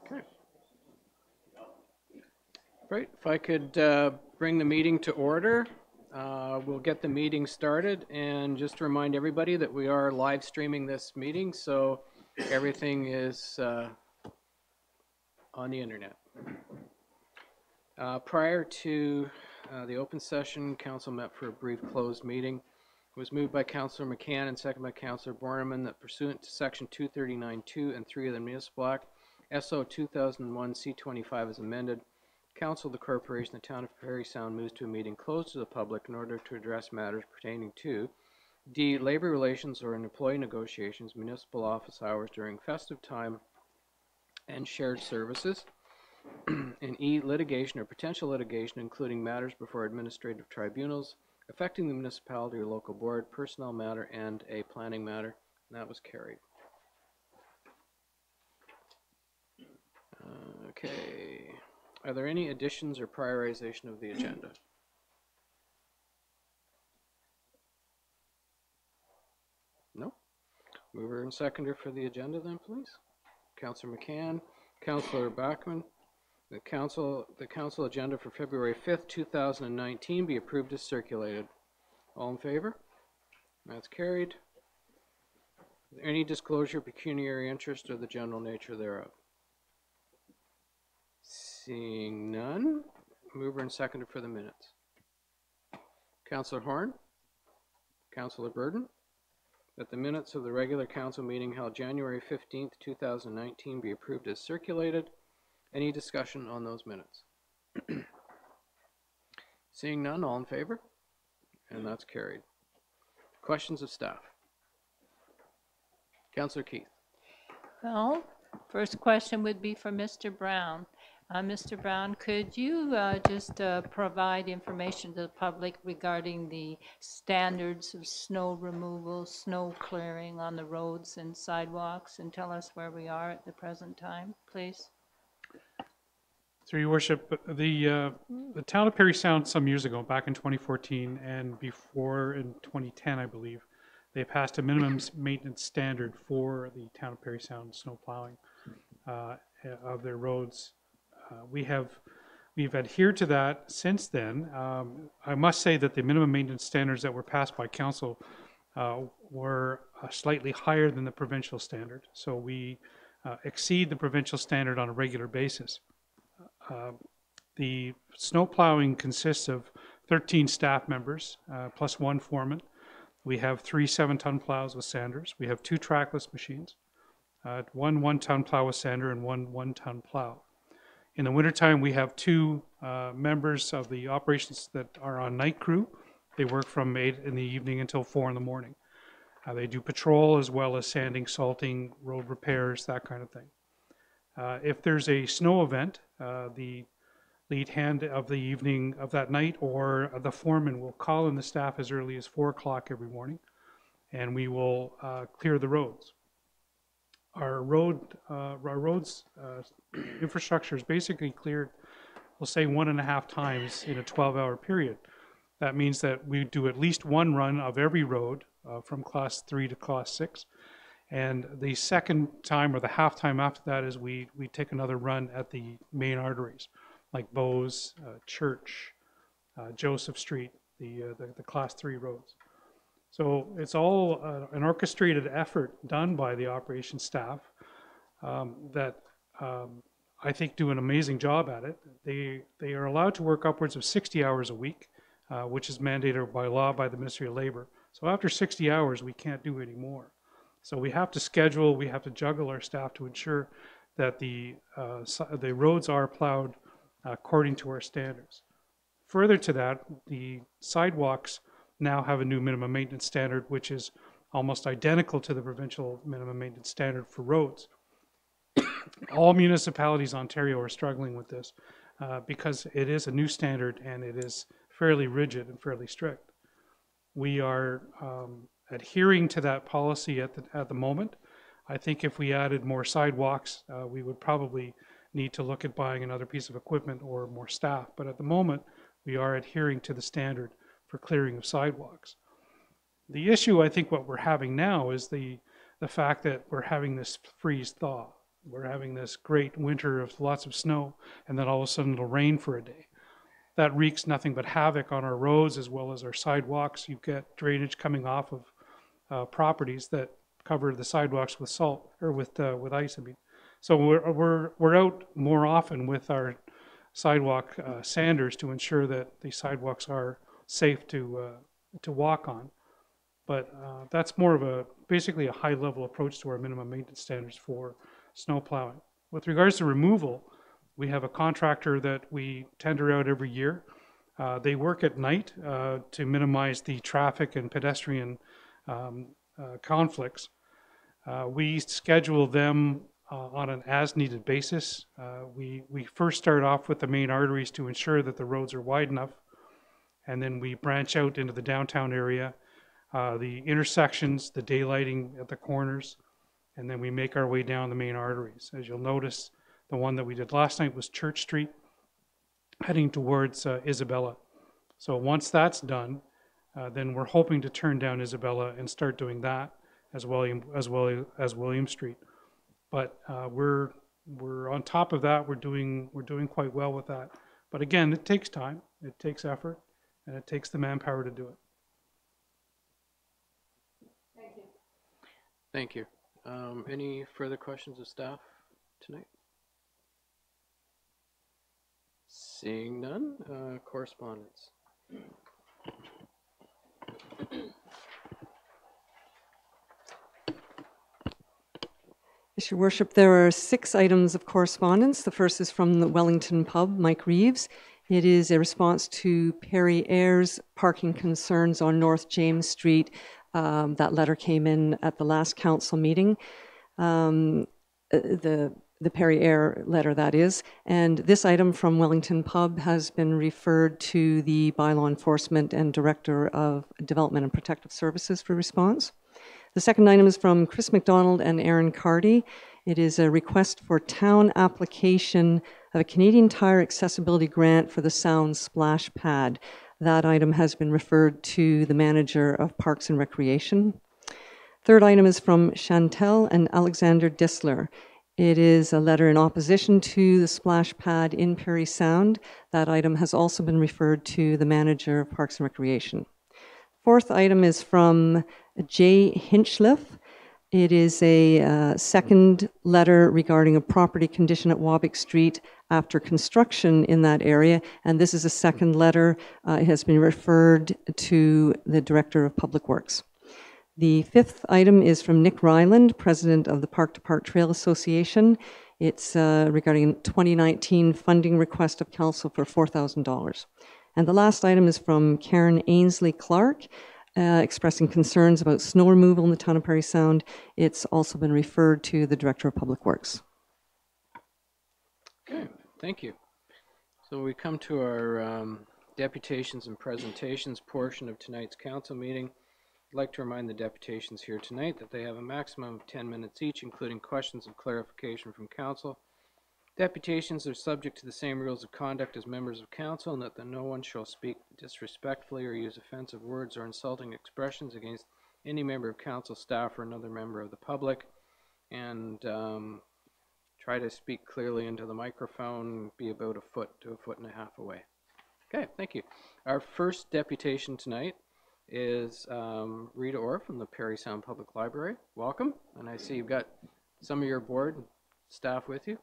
Okay. Right. If I could bring the meeting to order, we'll get the meeting started. And just to remind everybody that we are live streaming this meeting, so everything is on the internet. Prior to the open session, council met for a brief closed meeting. It was moved by Councillor McCann and seconded by Councillor Borneman that pursuant to Section 239(2) and 3 of the Municipal Act, SO 2001 C25 as amended, Council of the Corporation, the Town of Parry Sound moves to a meeting closed to the public in order to address matters pertaining to D. Labor relations or employee negotiations, municipal office hours during festive time and shared services, and E. Litigation or potential litigation, including matters before administrative tribunals affecting the municipality or local board, personnel matter, and a planning matter. And that was carried. Okay. Are there any additions or prioritization of the agenda? No? Mover and seconder for the agenda then, please. Councillor McCann, Councillor Bachman. The council agenda for February 5th, 2019 be approved as circulated. All in favor? That's carried. Is there any disclosure of pecuniary interest or the general nature thereof? Seeing none, mover and seconder for the minutes. Councillor Horn, Councillor Burden, that the minutes of the regular council meeting held January 15th, 2019 be approved as circulated. Any discussion on those minutes? Seeing none, all in favor? And that's carried. Questions of staff? Councillor Keith. Well, first question would be for Mr. Brown. Mr. Brown, could you just provide information to the public regarding the standards of snow removal, snow clearing on the roads and sidewalks, and tell us where we are at the present time, please? Through your worship, the town of Parry Sound some years ago, back in 2014 and before in 2010, I believe, they passed a minimum maintenance standard for the town of Parry Sound snow plowing of their roads. We've adhered to that since then. I must say that the minimum maintenance standards that were passed by council were slightly higher than the provincial standard. So we exceed the provincial standard on a regular basis. The snow plowing consists of 13 staff members plus one foreman. We have 3 7-ton plows with sanders. We have 2 trackless machines, one 1-ton plow with sander and one 1-ton plow. In the wintertime, we have 2 members of the operations that are on night crew. They work from 8 in the evening until 4 in the morning. They do patrol as well as sanding, salting, road repairs, that kind of thing. If there's a snow event, the lead hand of the evening of that night or the foreman will call in the staff as early as 4 o'clock every morning, and we will clear the roads. Our roads infrastructure is basically cleared, we'll say 1.5 times in a 12-hour period. That means that we do at least one run of every road from class 3 to class 6. And the second time or the half time after that is we take another run at the main arteries, like Bowes, Church, Joseph Street, the class 3 roads. So it's all an orchestrated effort done by the operations staff that I think do an amazing job at it. They are allowed to work upwards of 60 hours a week, which is mandated by law by the Ministry of Labor. So after 60 hours, we can't do any more. So we have to schedule, we have to juggle our staff to ensure that the roads are plowed according to our standards. Further to that, the sidewalks now have a new minimum maintenance standard, which is almost identical to the provincial minimum maintenance standard for roads. All municipalities in Ontario are struggling with this because it is a new standard and it is fairly rigid and fairly strict. We are adhering to that policy at the moment. I think if we added more sidewalks, we would probably need to look at buying another piece of equipment or more staff. But at the moment, we are adhering to the standard for clearing of sidewalks. The issue, I think, what we're having now is the fact that we're having this freeze thaw. we're having this great winter of lots of snow, and then all of a sudden it'll rain for a day. That wreaks nothing but havoc on our roads as well as our sidewalks. You get drainage coming off of properties that cover the sidewalks with salt, or with ice, I mean. So we're out more often with our sidewalk sanders to ensure that the sidewalks are safe to walk on. But that's more of basically a high-level approach to our minimum maintenance standards for snow plowing. With regards to removal, we have a contractor that we tender out every year. They work at night to minimize the traffic and pedestrian conflicts. We schedule them on an as-needed basis. We first start off with the main arteries to ensure that the roads are wide enough, and then we branch out into the downtown area, the intersections, the daylighting at the corners, and then we make our way down the main arteries. As you'll notice, the one that we did last night was Church Street, heading towards Isabella. So once that's done, then we're hoping to turn down Isabella and start doing that as William Street. But we're on top of that. We're doing quite well with that. But again, it takes time, it takes effort, and it takes the manpower to do it. Thank you. Any further questions of staff tonight? Seeing none, correspondence. Yes, Your Worship, there are 6 items of correspondence. The first is from the Wellington Pub, Mike Reeves. It is a response to Parry Ayres parking concerns on North James Street. That letter came in at the last council meeting. The Parry Ayres letter, that is. And this item from Wellington Pub has been referred to the Bylaw Enforcement and Director of Development and Protective Services for response. The second item is from Chris McDonald and Aaron Cardy. It is a request for town application of a Canadian Tire accessibility grant for the Sound Splash Pad. That item has been referred to the Manager of Parks and Recreation. Third item is from Chantel and Alexander Dissler. It is a letter in opposition to the splash pad in Parry Sound. That item has also been referred to the Manager of Parks and Recreation. Fourth item is from Jay Hinchliff. It is a second letter regarding a property condition at Wabick Street after construction in that area, and this is a second letter. It has been referred to the Director of Public Works. The fifth item is from Nick Ryland, President of the Park to Park Trail Association. It's regarding 2019 funding request of council for $4,000. And the last item is from Karen Ainsley Clark, expressing concerns about snow removal in the town of Parry Sound. It's also been referred to the Director of Public Works. Okay, thank you. So we come to our deputations and presentations portion of tonight's council meeting. I'd like to remind the deputations here tonight that they have a maximum of 10 minutes each, including questions of clarification from council. Deputations are subject to the same rules of conduct as members of council, and that no one shall speak disrespectfully or use offensive words or insulting expressions against any member of council, staff, or another member of the public. And try to speak clearly into the microphone, be about 1 foot to 1.5 feet away. Okay, thank you. Our first deputation tonight is Rita Orr from the Parry Sound Public Library. Welcome, and I see you've got some of your board and staff with you.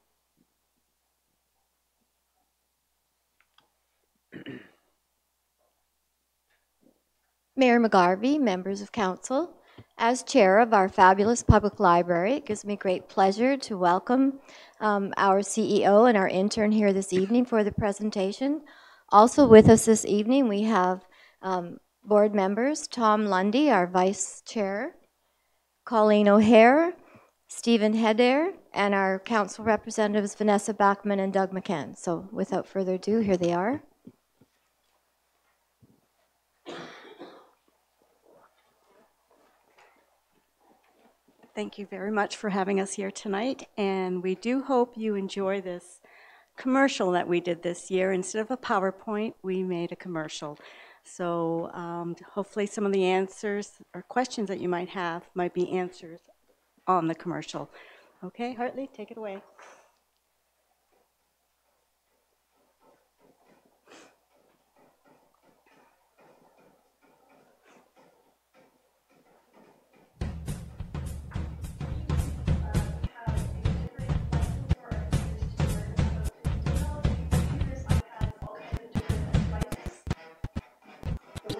Mayor McGarvey, members of council, as chair of our fabulous public library, it gives me great pleasure to welcome our CEO and our intern here this evening for the presentation. Also with us this evening, we have board members, Tom Lundy, our vice chair, Colleen O'Hare, Stephen Hedder, and our council representatives, Vanessa Bachman and Doug McCann. So without further ado, here they are. Thank you very much for having us here tonight, and we do hope you enjoy this commercial that we did this year. Instead of a PowerPoint, we made a commercial. So hopefully some of the answers or questions that you might have might be answered on the commercial. Okay, Hartley, take it away.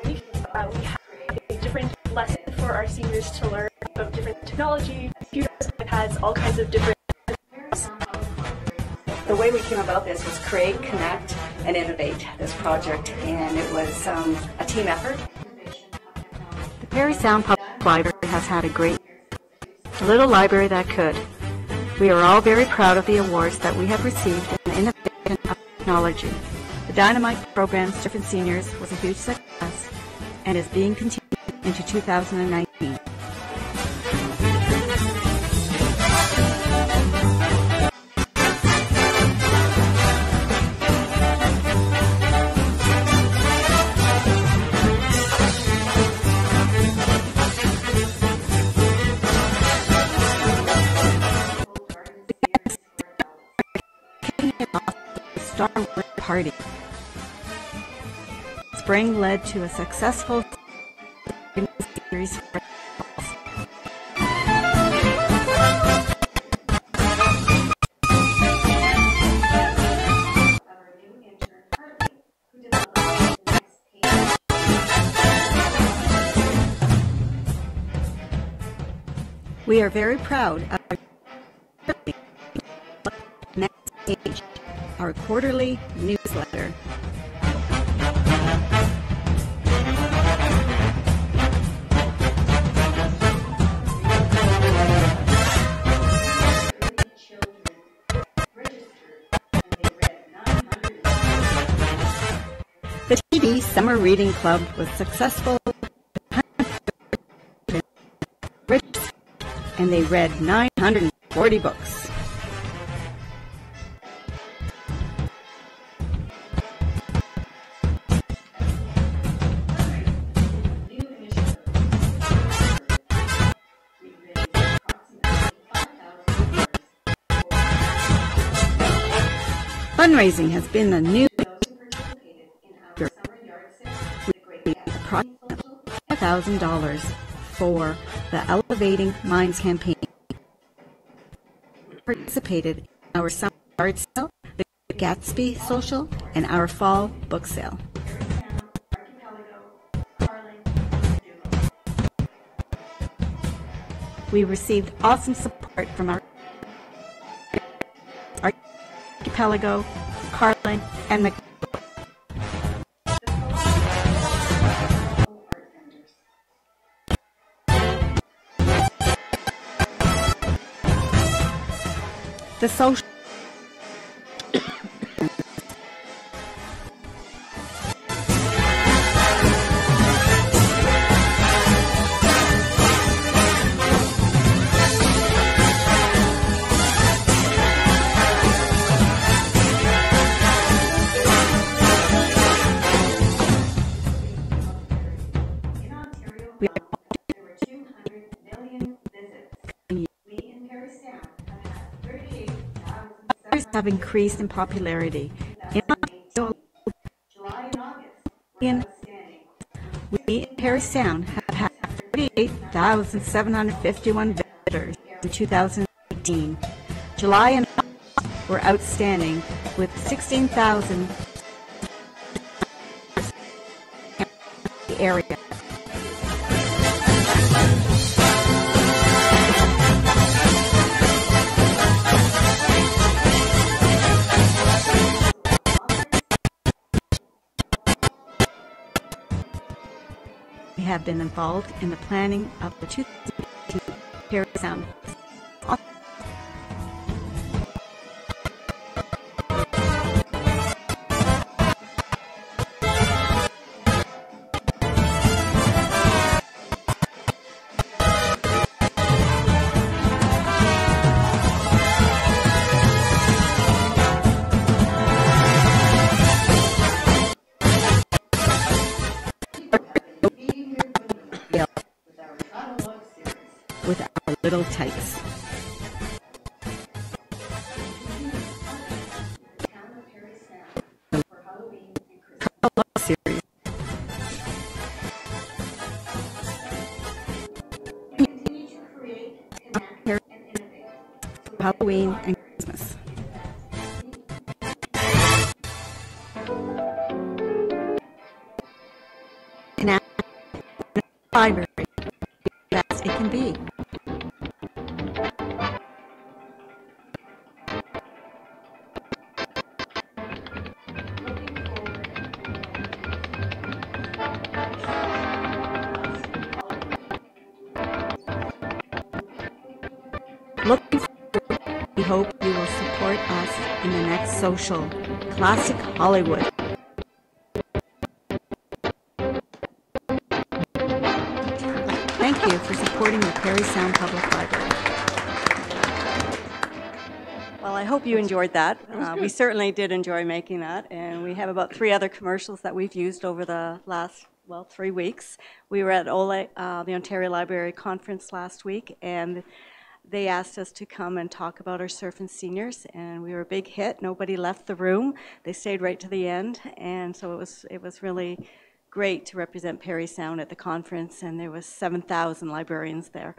We have a different lesson for our seniors to learn of different technology, computers, iPads, all kinds of different. The way we came about this was create, connect, and innovate this project, and it was a team effort. The Parry Sound Public Library has had a great little library that could. We are all very proud of the awards that we have received in the innovation of technology. The Dynamite program, Different Seniors, was a huge success and is being continued into 2019. Party. Spring led to a successful series. We are very proud of our next stage, our quarterly newsletter. The TV Summer Reading Club was successful, and they read 940 books. Fundraising has been the new approximately $5,000 for the Elevating Minds campaign. Participated in our summer yard sale, the Gatsby social, and our fall book sale. We received awesome support from our Archipelago, Carlin, and the social. Have increased in popularity. In we in Parry Sound have had 48,751 visitors in 2018. July and August were outstanding with 16,000 in the area. We have been involved in the planning of the 2018 Parry Sound. With our little types. Halloween, and Christmas. An library, best it can be. Looking forward, we hope you will support us in the next social. Classic Hollywood. Thank you for supporting the Parry Sound Public Library. Well, I hope you enjoyed that. We certainly did enjoy making that, and we have about 3 other commercials that we've used over the last, 3 weeks. We were at OLE, the Ontario Library Conference last week, and they asked us to come and talk about our surf and seniors, and we were a big hit. Nobody left the room. They stayed right to the end, and so it was really great to represent Parry Sound at the conference, and there was 7,000 librarians there.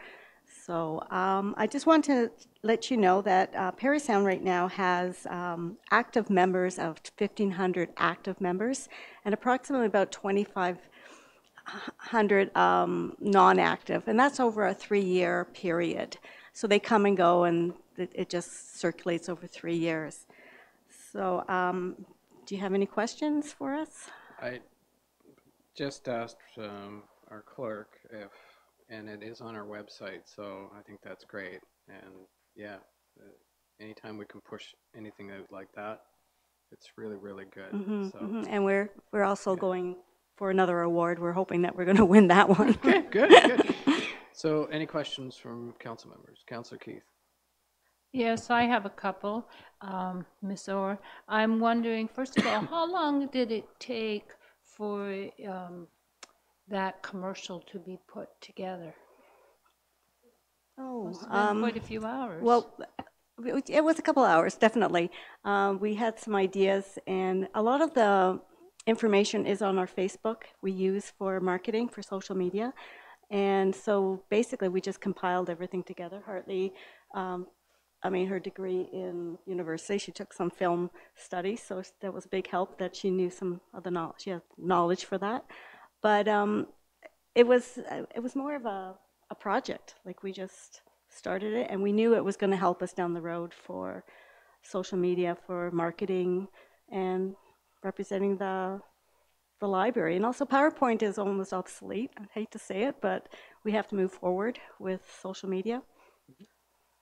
So I just want to let you know that Parry Sound right now has active members of 1,500 active members, and approximately about 2,500 non-active, and that's over a 3-year period. So they come and go, and it just circulates over 3 years. So do you have any questions for us? I just asked our clerk if, and it is on our website, so I think that's great. And yeah, anytime we can push anything out like that, it's really, really good. And we're also going for another award. We're hoping that we're going to win that one. Okay, good. So any questions from council members? Councillor Keith. Yes, I have a couple, Ms. Orr. I'm wondering, first of all, how long did it take for that commercial to be put together? Oh, Must have been quite a few hours. Well, it was a couple hours, definitely. We had some ideas, and a lot of the information is on our Facebook we use for marketing, for social media. And so basically we just compiled everything together. Hartley, her degree in university, she took some film studies, so that was a big help that she knew some of the knowledge, she had knowledge for that. But it was more of a project, like we just started it, and we knew it was going to help us down the road for social media, for marketing, and representing the library. And also PowerPoint is almost obsolete. I hate to say it, but we have to move forward with social media.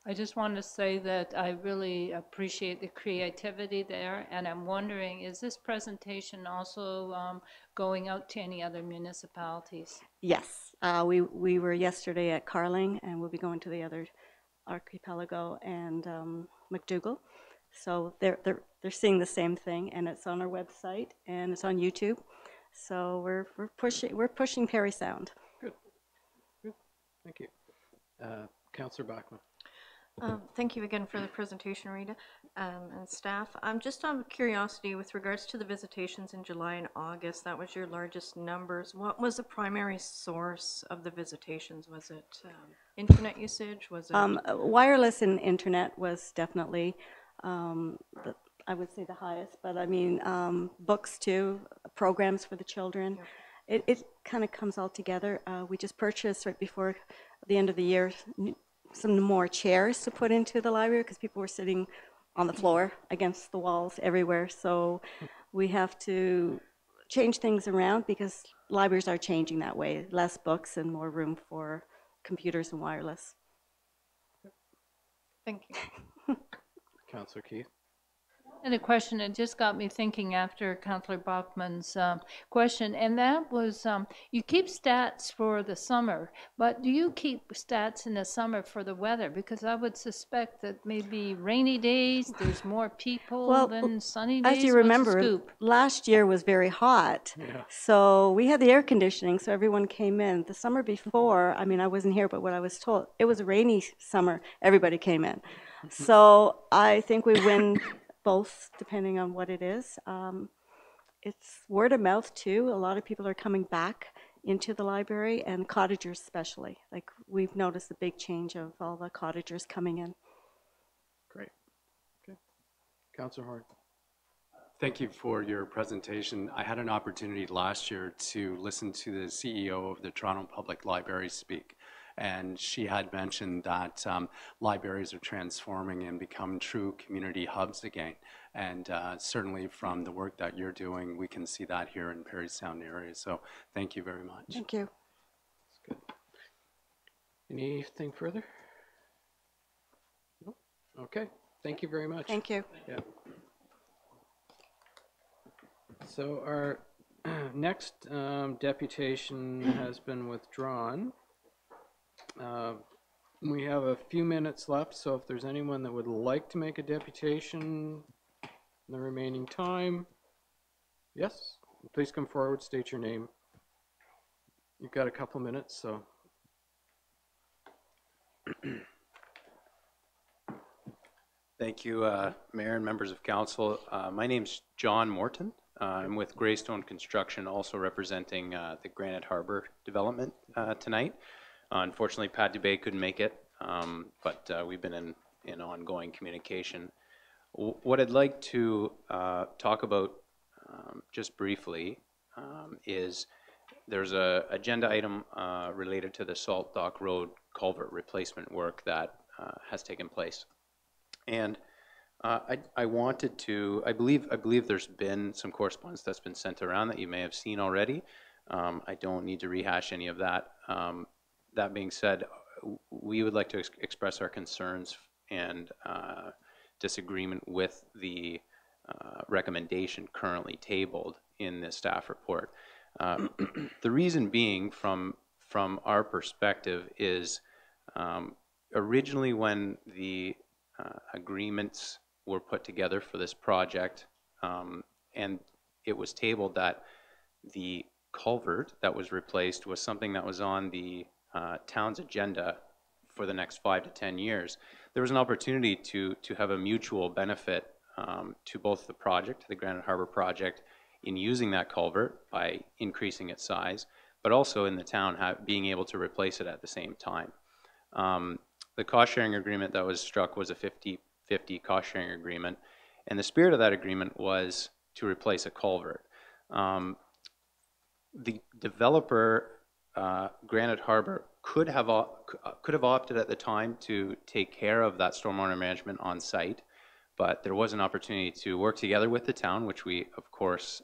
I just want to say that I really appreciate the creativity there, and I'm wondering, is this presentation also going out to any other municipalities? Yes, we were yesterday at Carling, and we'll be going to the other archipelago and McDougall. So they're seeing the same thing, and it's on our website and it's on YouTube. So we're pushing Parry Sound. Good. Thank you. Councillor Bachman. Thank you again for the presentation, Rita, and staff. Just out of curiosity, with regards to the visitations in July and August, that was your largest numbers. What was the primary source of the visitations? Was it internet usage? Was it wireless and internet was definitely, I would say, the highest. But I mean, books too, programs for the children. Yeah. It kind of comes all together. We just purchased right before the end of the year some more chairs to put into the library because people were sitting on the floor against the walls everywhere. So we have to change things around because libraries are changing that way. Less books and more room for computers and wireless. Thank you. Councillor Keith. And a question that just got me thinking after Councillor Bachman's question, and that was, you keep stats for the summer, but do you keep stats in the summer for the weather? Because I would suspect that maybe rainy days, there's more people than sunny days. As you remember, last year was very hot, so we had the air conditioning, so everyone came in. The summer before, I mean, I wasn't here, but what I was told, it was a rainy summer, everybody came in. So I think we win both, depending on what it is. It's word of mouth too. A lot of people are coming back into the library, and cottagers especially. Like, we've noticed a big change of all the cottagers coming in. Great. Councillor Horn. Thank you for your presentation. I had an opportunity last year to listen to the CEO of the Toronto Public Library speak, and she had mentioned that libraries are transforming and become true community hubs again. And certainly from the work that you're doing, we can see that here in Parry Sound area. So thank you very much. Thank you. That's good. Anything further? No? Okay. Thank you very much. Thank you. Yeah. So our next deputation has been withdrawn. We have a few minutes left, so if there's anyone that would like to make a deputation in the remaining time, yes, please come forward, state your name. You've got a couple minutes, so. Thank you, Mayor and members of council. My name's John Morton. I'm with Greystone Construction, also representing the Granite Harbor development tonight. Unfortunately, Pat Dubé couldn't make it, but we've been in ongoing communication. What I'd like to talk about just briefly is there's a agenda item related to the Salt Dock Road culvert replacement work that has taken place. And I wanted to, I believe there's been some correspondence that's been sent around that you may have seen already. I don't need to rehash any of that. That being said, we would like to express our concerns and disagreement with the recommendation currently tabled in this staff report. The reason being, from our perspective, is originally when the agreements were put together for this project, and it was tabled that the culvert that was replaced was something that was on the town's agenda for the next 5 to 10 years. There was an opportunity to have a mutual benefit to both the project, the Granite Harbor project, in using that culvert by increasing its size, but also in the town being able to replace it at the same time. The cost-sharing agreement that was struck was a 50-50 cost-sharing agreement, and the spirit of that agreement was to replace a culvert. The developer, Granite Harbor, could have opted at the time to take care of that stormwater management on site, but there was an opportunity to work together with the town, which we of course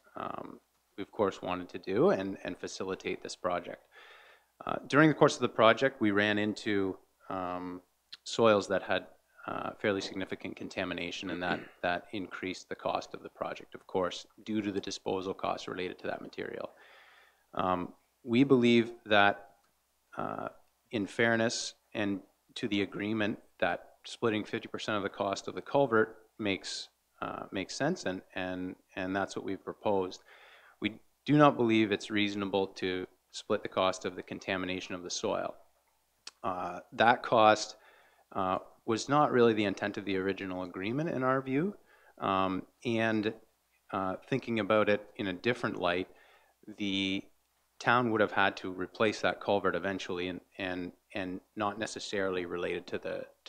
wanted to do and facilitate this project. During the course of the project, we ran into soils that had fairly significant contamination, and that increased the cost of the project, of course, due to the disposal costs related to that material. We believe that in fairness and to the agreement that splitting 50% of the cost of the culvert makes sense, and that's what we've proposed. We do not believe it's reasonable to split the cost of the contamination of the soil. That cost was not really the intent of the original agreement in our view, and thinking about it in a different light, the town would have had to replace that culvert eventually, and not necessarily related to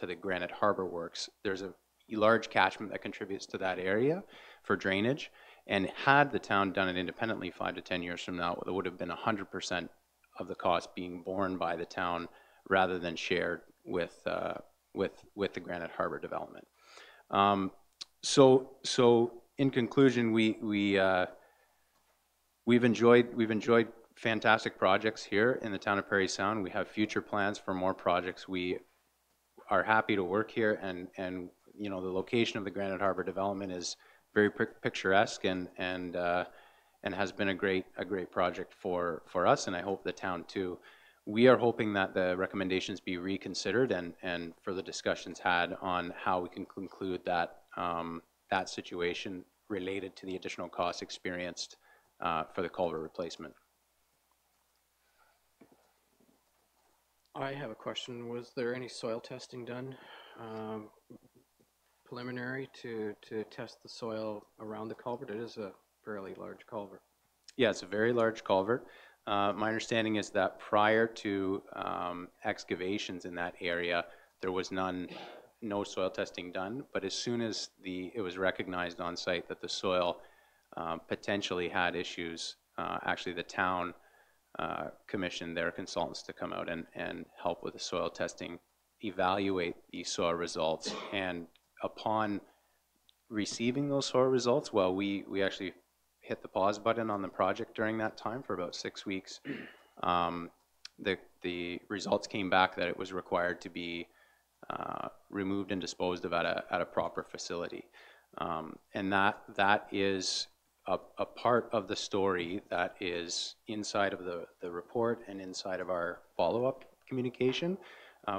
the Granite Harbor works. There's a large catchment that contributes to that area for drainage, and had the town done it independently 5 to 10 years from now, it would have been 100% of the cost being borne by the town rather than shared with the Granite Harbor development. So in conclusion, we've enjoyed fantastic projects here in the town of Parry Sound. We have future plans for more projects. We are happy to work here, and you know, the location of the Granite Harbor development is very picturesque and has been a great project for us, and I hope the town too. We are hoping that the recommendations be reconsidered and further discussions had on how we can conclude that that situation related to the additional costs experienced for the culvert replacement. I have a question. Was there any soil testing done preliminary to test the soil around the culvert? It is a fairly large culvert. Yeah, it's a very large culvert. My understanding is that prior to excavations in that area, there was none no soil testing done, but as soon as it was recognized on site that the soil potentially had issues, actually the town commissioned their consultants to come out and help with the soil testing, evaluate the soil results, and upon receiving those soil results, well, we actually hit the pause button on the project during that time for about 6 weeks. The results came back that it was required to be removed and disposed of at a proper facility. And that is a part of the story that is inside of the report and inside of our follow-up communication.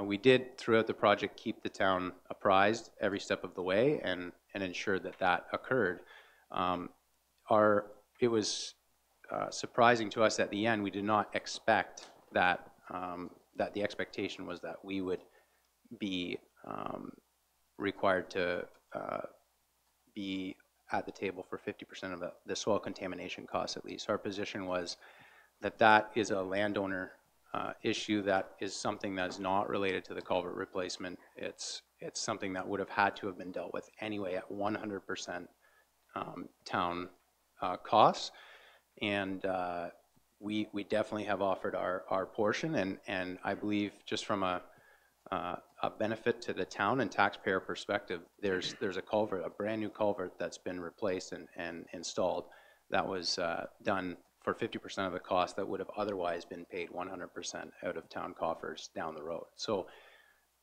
We did, throughout the project, keep the town apprised every step of the way and ensure that occurred. It was surprising to us at the end. We did not expect that the expectation was that we would be required to be at the table for 50% of the soil contamination costs, at least. Our position was that is a landowner issue, that is something that's not related to the culvert replacement. It's something that would have had to have been dealt with anyway at 100% town costs. And we definitely have offered our portion, and I believe just from a benefit to the town and taxpayer perspective, there's a culvert, a brand new culvert that's been replaced and installed that was done for 50% of the cost that would have otherwise been paid 100% out of town coffers down the road. So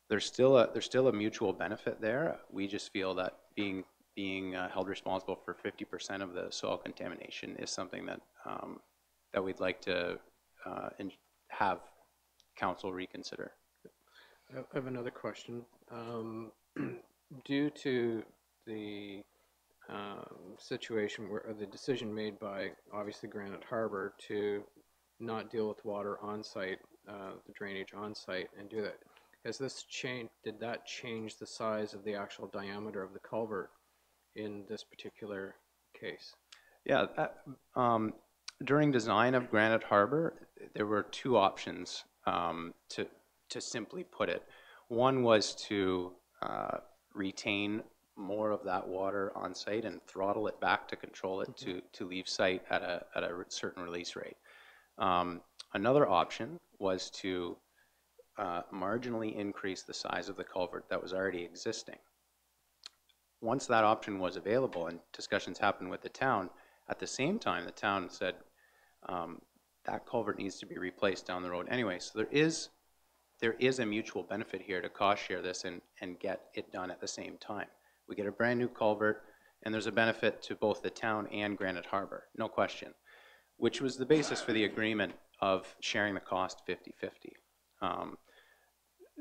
there's still a mutual benefit there. We just feel that being held responsible for 50% of the soil contamination is something that that we'd like to have council reconsider. I have another question. Due to the situation where the decision made by obviously Granite Harbor to not deal with water on site, the drainage on site, and do that, has this changed? Did that change the size of the actual diameter of the culvert in this particular case? Yeah. During design of Granite Harbor, there were two options, to simply put it. One was to retain more of that water on site and throttle it back to control it to leave site at a certain release rate. Another option was to marginally increase the size of the culvert that was already existing. Once that option was available and discussions happened with the town, at the same time the town said that culvert needs to be replaced down the road anyway. So there is a mutual benefit here to cost share this and get it done at the same time. We get a brand new culvert, and there's a benefit to both the town and Granite Harbor, no question, which was the basis for the agreement of sharing the cost 50-50.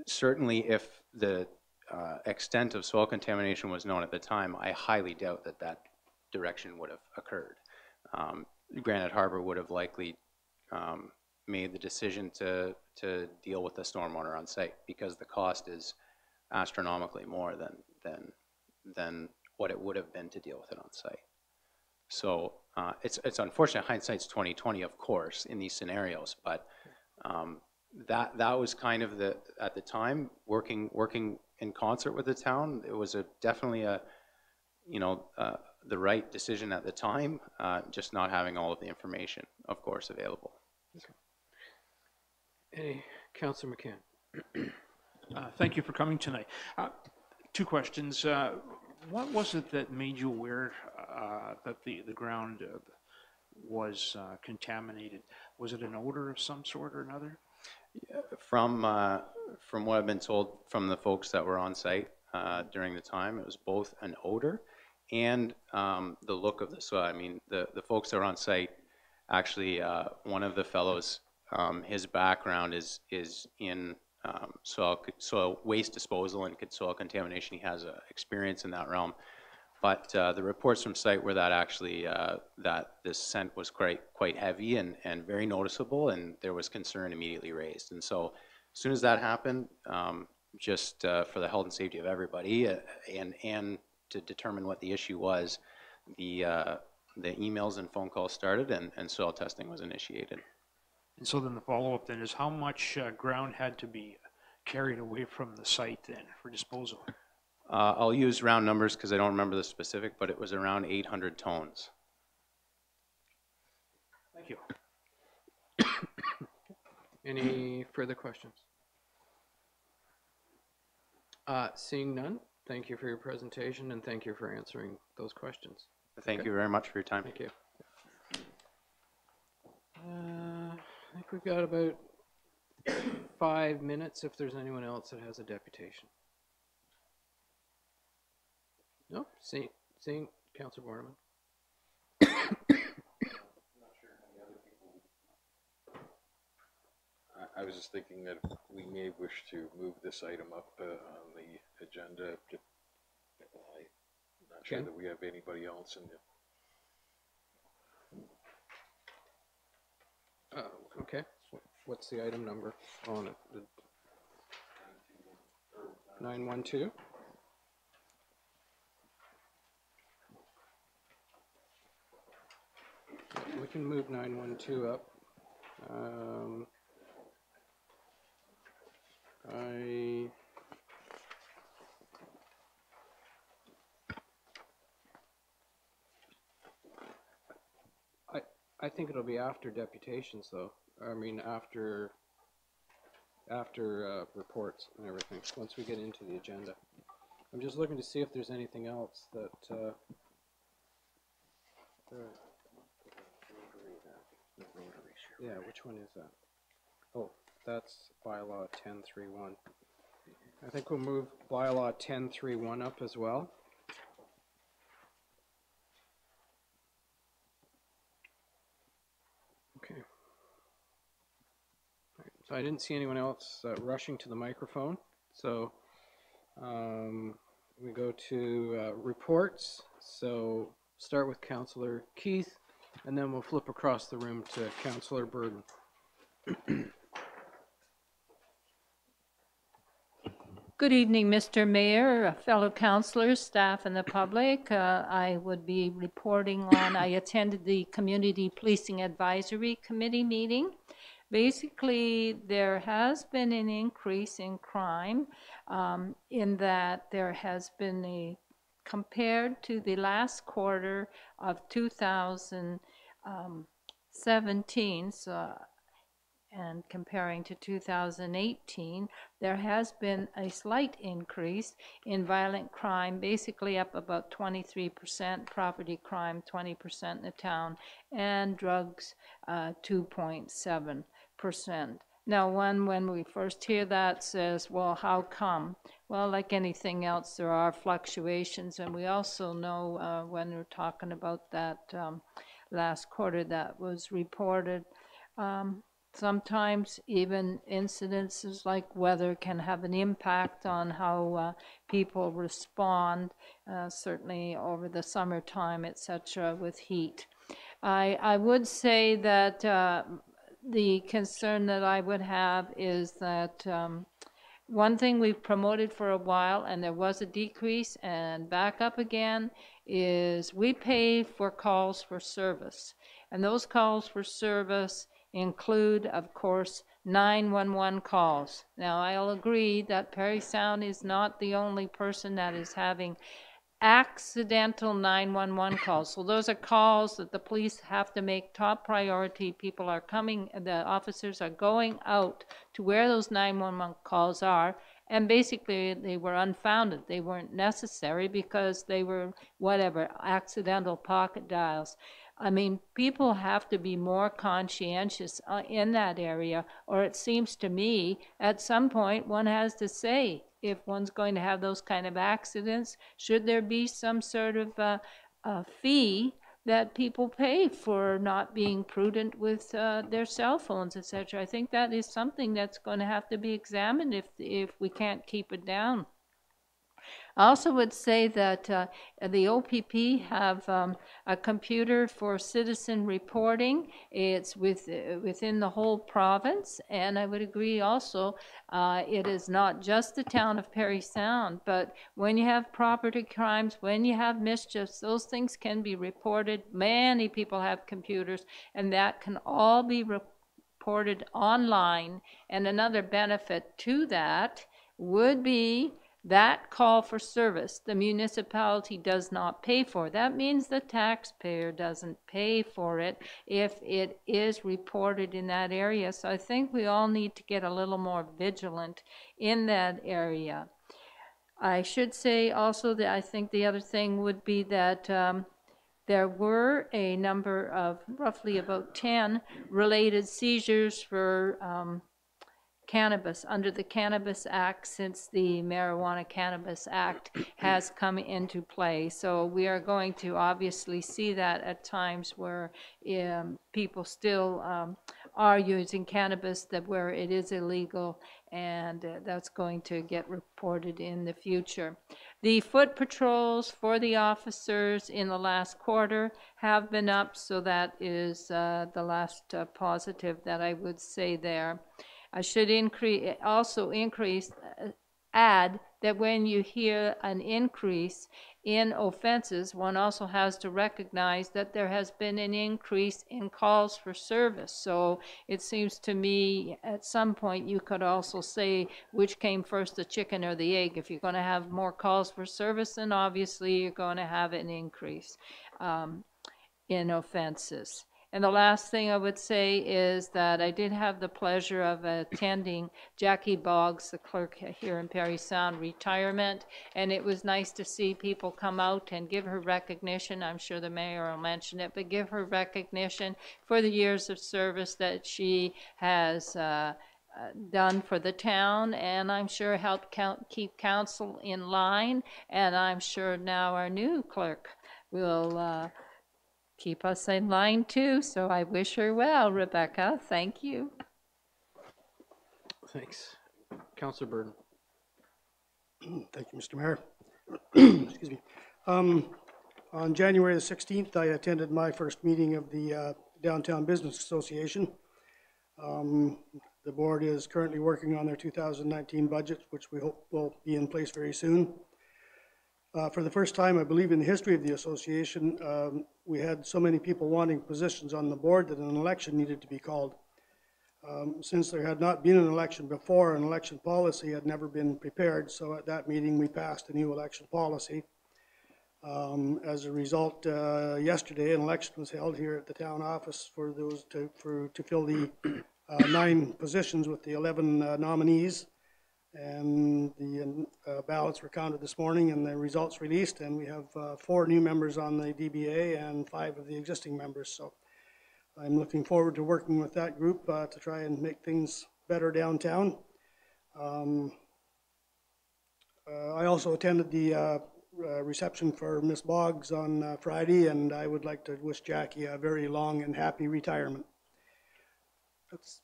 Certainly if the extent of soil contamination was known at the time, I highly doubt that direction would have occurred. Granite Harbor would have likely made the decision to deal with the stormwater on site because the cost is astronomically more than what it would have been to deal with it on site. So it's unfortunate. Hindsight's 20/20, of course, in these scenarios, but that was kind of at the time working in concert with the town. It was definitely the right decision at the time, just not having all of the information, of course, available. Okay. Hey, Councillor McCann. Thank you for coming tonight. Two questions. What was it that made you aware that the ground was contaminated? Was it an odor of some sort or another? Yeah, from what I've been told from the folks that were on site during the time, it was both an odor and the look of the soil. I mean, the folks that were on site, actually, one of the fellows, his background is in soil waste disposal and soil contamination. He has experience in that realm. But the reports from site were that actually that this scent was quite heavy and very noticeable, and there was concern immediately raised. And so as soon as that happened, just for the health and safety of everybody and to determine what the issue was, the emails and phone calls started and soil testing was initiated. And so then the follow-up then is how much ground had to be carried away from the site then for disposal? I'll use round numbers because I don't remember the specific, but it was around 800 tones. Thank you. Any further questions? Seeing none, thank you for your presentation and thank you for answering those questions. Thank you very much for your time. Thank you. I think we've got about 5 minutes if there's anyone else that has a deputation. Nope, seeing Councillor Borneman. I was just thinking that we may wish to move this item up on the agenda. I'm not sure that we have anybody else in the... Okay, what's the item number on it? 912? We can move 912 up. I think it'll be after deputations, though. I mean, after reports and everything. Once we get into the agenda, I'm just looking to see if there's anything else that. Yeah, which one is that? Oh, that's bylaw 1031. I think we'll move bylaw 1031 up as well. Okay. Right, so I didn't see anyone else rushing to the microphone. So we go to reports. So start with Councillor Keith, and then we'll flip across the room to Councillor Burden. Good evening, Mr. Mayor, fellow councillors, staff, and the public. I would be reporting on, I attended the Community Policing Advisory Committee meeting. Basically, there has been an increase in crime in that there has been a, compared to the last quarter of 2017, and comparing to 2018, there has been a slight increase in violent crime, basically up about 23%, property crime 20% in the town, and drugs 2.7%. Now, when we first hear that says, well, how come? Well, like anything else, there are fluctuations, and we also know when we're talking about that last quarter that was reported, sometimes even incidences like weather can have an impact on how people respond, certainly over the summertime, etc., with heat. I would say that the concern that I would have is that one thing we've promoted for a while, and there was a decrease and back up again, is we pay for calls for service. And those calls for service include, of course, 911 calls. Now, I'll agree that Parry Sound is not the only person that is having accidental 911 calls. So those are calls that the police have to make top priority. People are coming, the officers are going out to where those 911 calls are, and basically they were unfounded. They weren't necessary because they were, whatever, accidental pocket dials. I mean, people have to be more conscientious in that area, or it seems to me at some point one has to say, if one's going to have those kind of accidents, should there be some sort of fee that people pay for not being prudent with their cell phones, etc. I think that is something that's going to have to be examined if we can't keep it down. I also would say that the OPP have a computer for citizen reporting. It's within the whole province, and I would agree also it is not just the town of Parry Sound, but when you have property crimes, when you have mischiefs, those things can be reported. Many people have computers, and that can all be reported online. And another benefit to that would be That call for service, the municipality does not pay for. That means the taxpayer doesn't pay for it if it is reported in that area. So I think we all need to get a little more vigilant in that area. I should say also that I think the other thing would be that there were a number of, roughly about 10, related seizures for cannabis under the Cannabis Act since the Marijuana Cannabis Act has come into play. So we are going to obviously see that at times where people still are using cannabis that where it is illegal, and that's going to get reported in the future. The foot patrols for the officers in the last quarter have been up, so that is the last positive that I would say there. I should add that when you hear an increase in offenses, one also has to recognize that there has been an increase in calls for service. So it seems to me at some point you could also say which came first, the chicken or the egg. If you're going to have more calls for service, then obviously you're going to have an increase in offenses. And the last thing I would say is that I did have the pleasure of attending Jackie Boggs, the clerk here in Parry Sound, retirement, and it was nice to see people come out and give her recognition. I'm sure the mayor will mention it, but give her recognition for the years of service that she has done for the town, and I'm sure helped keep council in line, and I'm sure now our new clerk will keep us in line too, so I wish her well, Rebecca. Thank you. Thanks. Councillor Burton. Thank you, Mr. Mayor. Excuse me. On January the 16th, I attended my first meeting of the Downtown Business Association. The board is currently working on their 2019 budget, which we hope will be in place very soon. For the first time, I believe, in the history of the association, we had so many people wanting positions on the board that an election needed to be called. Since there had not been an election before, an election policy had never been prepared, so at that meeting we passed a new election policy. As a result, yesterday an election was held here at the town office for those to fill the 9 positions with the 11 nominees. And the ballots were counted this morning and the results released, and we have 4 new members on the DBA and 5 of the existing members. So I'm looking forward to working with that group to try and make things better downtown. I also attended the reception for Miss Boggs on Friday, and I would like to wish Jackie a very long and happy retirement. That's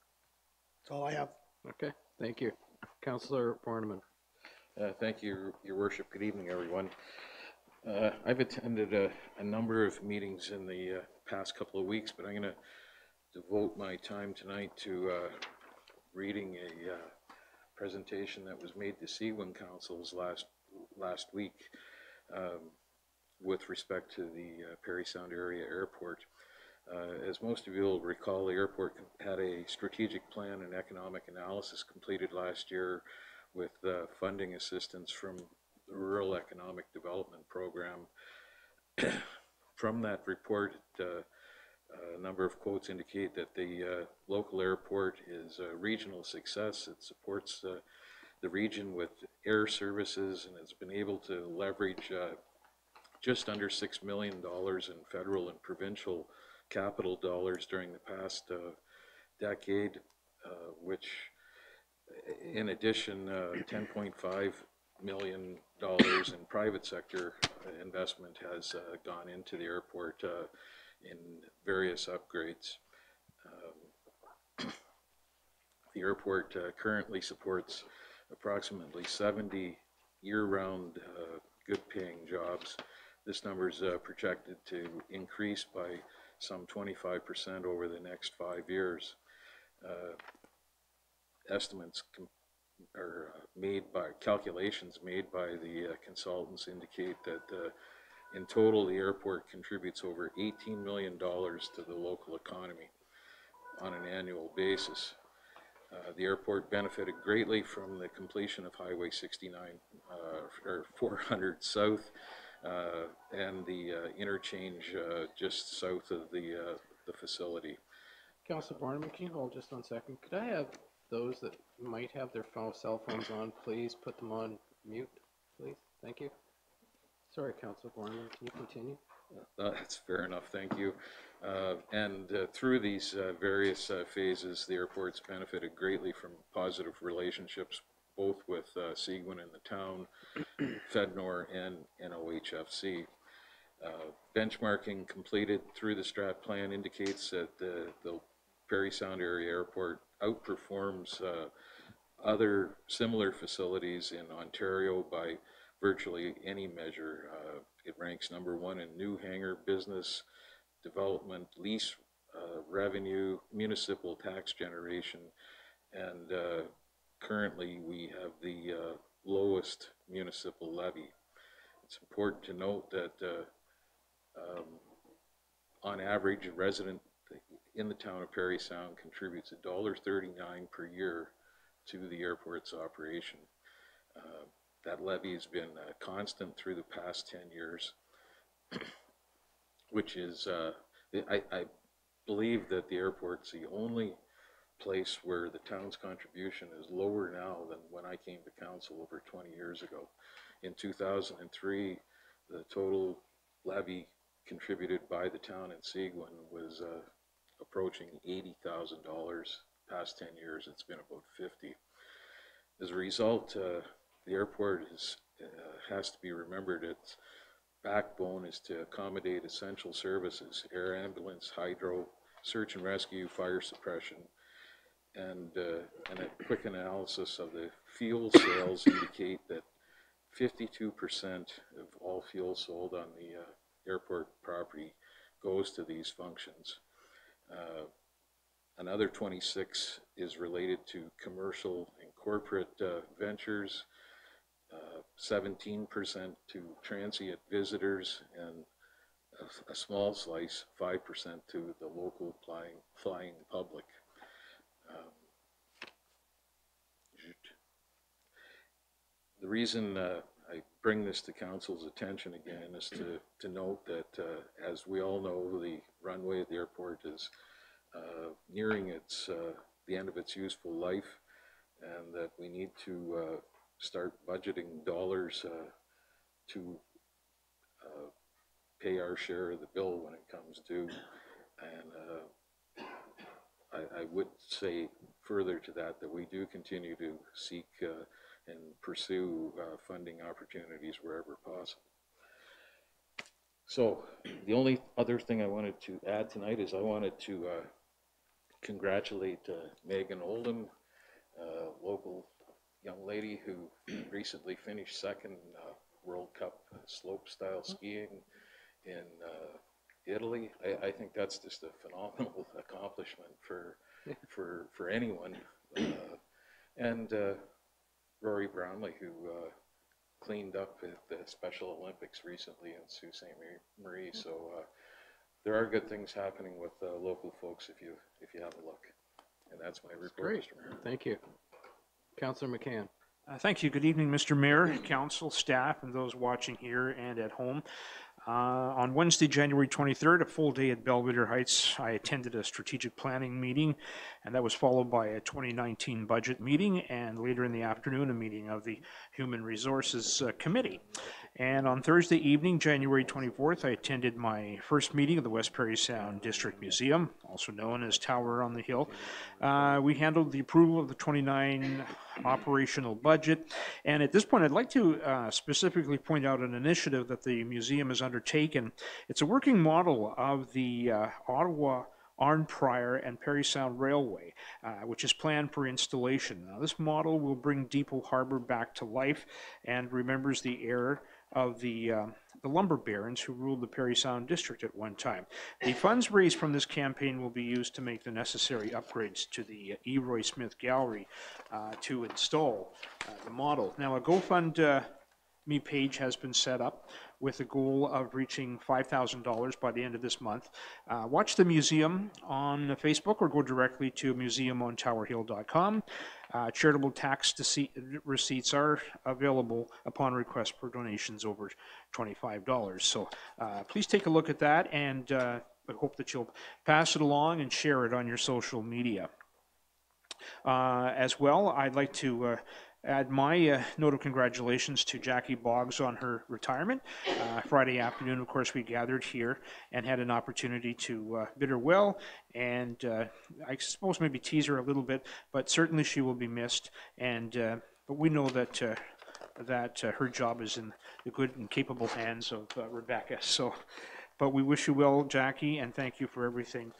all I have. Okay, thank you. Councillor Borneman. Thank you, Your Worship. Good evening, everyone. I've attended a number of meetings in the past couple of weeks, but I'm going to devote my time tonight to reading a presentation that was made to Seawind Councils last week with respect to the Parry Sound Area Airport. As most of you will recall, the airport had a strategic plan and economic analysis completed last year with funding assistance from the Rural Economic Development Program. From that report, a number of quotes indicate that the local airport is a regional success. It supports the region with air services, and it's been able to leverage just under $6 million in federal and provincial capital dollars during the past decade, which in addition $10.5 million in private sector investment has gone into the airport in various upgrades. The airport currently supports approximately 70 year-round good paying jobs. This number is projected to increase by some 25% over the next 5 years. Estimates are made by calculations made by the consultants indicate that in total the airport contributes over $18 million to the local economy on an annual basis. The airport benefited greatly from the completion of Highway 69, or 400 South, and the interchange just south of the facility. Councilor Borneman, can you hold just 1 second? Could I have those that might have their cell phones on, please put them on mute, please? Thank you. Sorry, Councilor Borneman, can you continue? That's fair enough, thank you. And through these various phases, the airport's benefited greatly from positive relationships, both with Seguin and the town, FedNor, and NOHFC. Benchmarking completed through the strat plan indicates that the Parry Sound Area Airport outperforms other similar facilities in Ontario by virtually any measure. It ranks #1 in new hangar business, development, lease revenue, municipal tax generation, and currently we have the lowest municipal levy. It's important to note that on average, a resident in the town of Parry Sound contributes $1.39 per year to the airport's operation. That levy has been constant through the past 10 years, which is, I believe that the airport's the only place where the town's contribution is lower now than when I came to council over 20 years ago. In 2003, the total levy contributed by the town in Seguin was approaching $80,000. Past 10 years, it's been about 50. As a result, the airport has to be remembered. Its backbone is to accommodate essential services: air ambulance, hydro, search and rescue, fire suppression, and a quick analysis of the fuel sales indicate that 52% of all fuel sold on the airport property goes to these functions. Another 26 is related to commercial and corporate ventures, 17% to transient visitors, and a small slice, 5%, to the local flying public. The reason I bring this to council's attention again is to note that, as we all know, the runway at the airport is nearing the end of its useful life, and that we need to start budgeting dollars to pay our share of the bill when it comes due. And I would say further to that we do continue to seek and pursue funding opportunities wherever possible. So the only other thing I wanted to add tonight is I wanted to congratulate Megan Oldham, local young lady who recently finished second World Cup slope style skiing in Italy. I think that's just a phenomenal accomplishment for anyone. And Rory Brownlee, who cleaned up at the Special Olympics recently in Sault Ste. Marie. So there are good things happening with local folks if you have a look. And that's my report, Great. Mr. Mayor. Thank you. Councilor McCann. Thank you. Good evening, Mr. Mayor, council, staff, and those watching here and at home. On Wednesday, January 23rd, a full day at Belvedere Heights, I attended a strategic planning meeting, and that was followed by a 2019 budget meeting, and later in the afternoon, a meeting of the Human Resources Committee. And on Thursday evening, January 24th, I attended my first meeting of the West Parry Sound District Museum, also known as Tower on the Hill. We handled the approval of the 29 operational budget, and at this point, I'd like to specifically point out an initiative that the museum has undertaken. It's a working model of the Ottawa, Arnprior, and Parry Sound Railway, which is planned for installation. Now, this model will bring Depot Harbor back to life and remembers the era of the lumber barons who ruled the Parry Sound District at one time. The funds raised from this campaign will be used to make the necessary upgrades to the E. Roy Smith Gallery to install the model. Now, a GoFundMe page has been set up with a goal of reaching $5,000 by the end of this month. Watch the museum on Facebook or go directly to museumontowerhill.com. Charitable tax receipts are available upon request for donations over $25. So please take a look at that, and I hope that you'll pass it along and share it on your social media. As well, I'd like to add my note of congratulations to Jackie Boggs on her retirement. Friday afternoon, of course, we gathered here and had an opportunity to bid her well, and I suppose maybe tease her a little bit, but certainly she will be missed. And but we know that her job is in the good and capable hands of Rebecca. So, but we wish you well, Jackie, and thank you for everything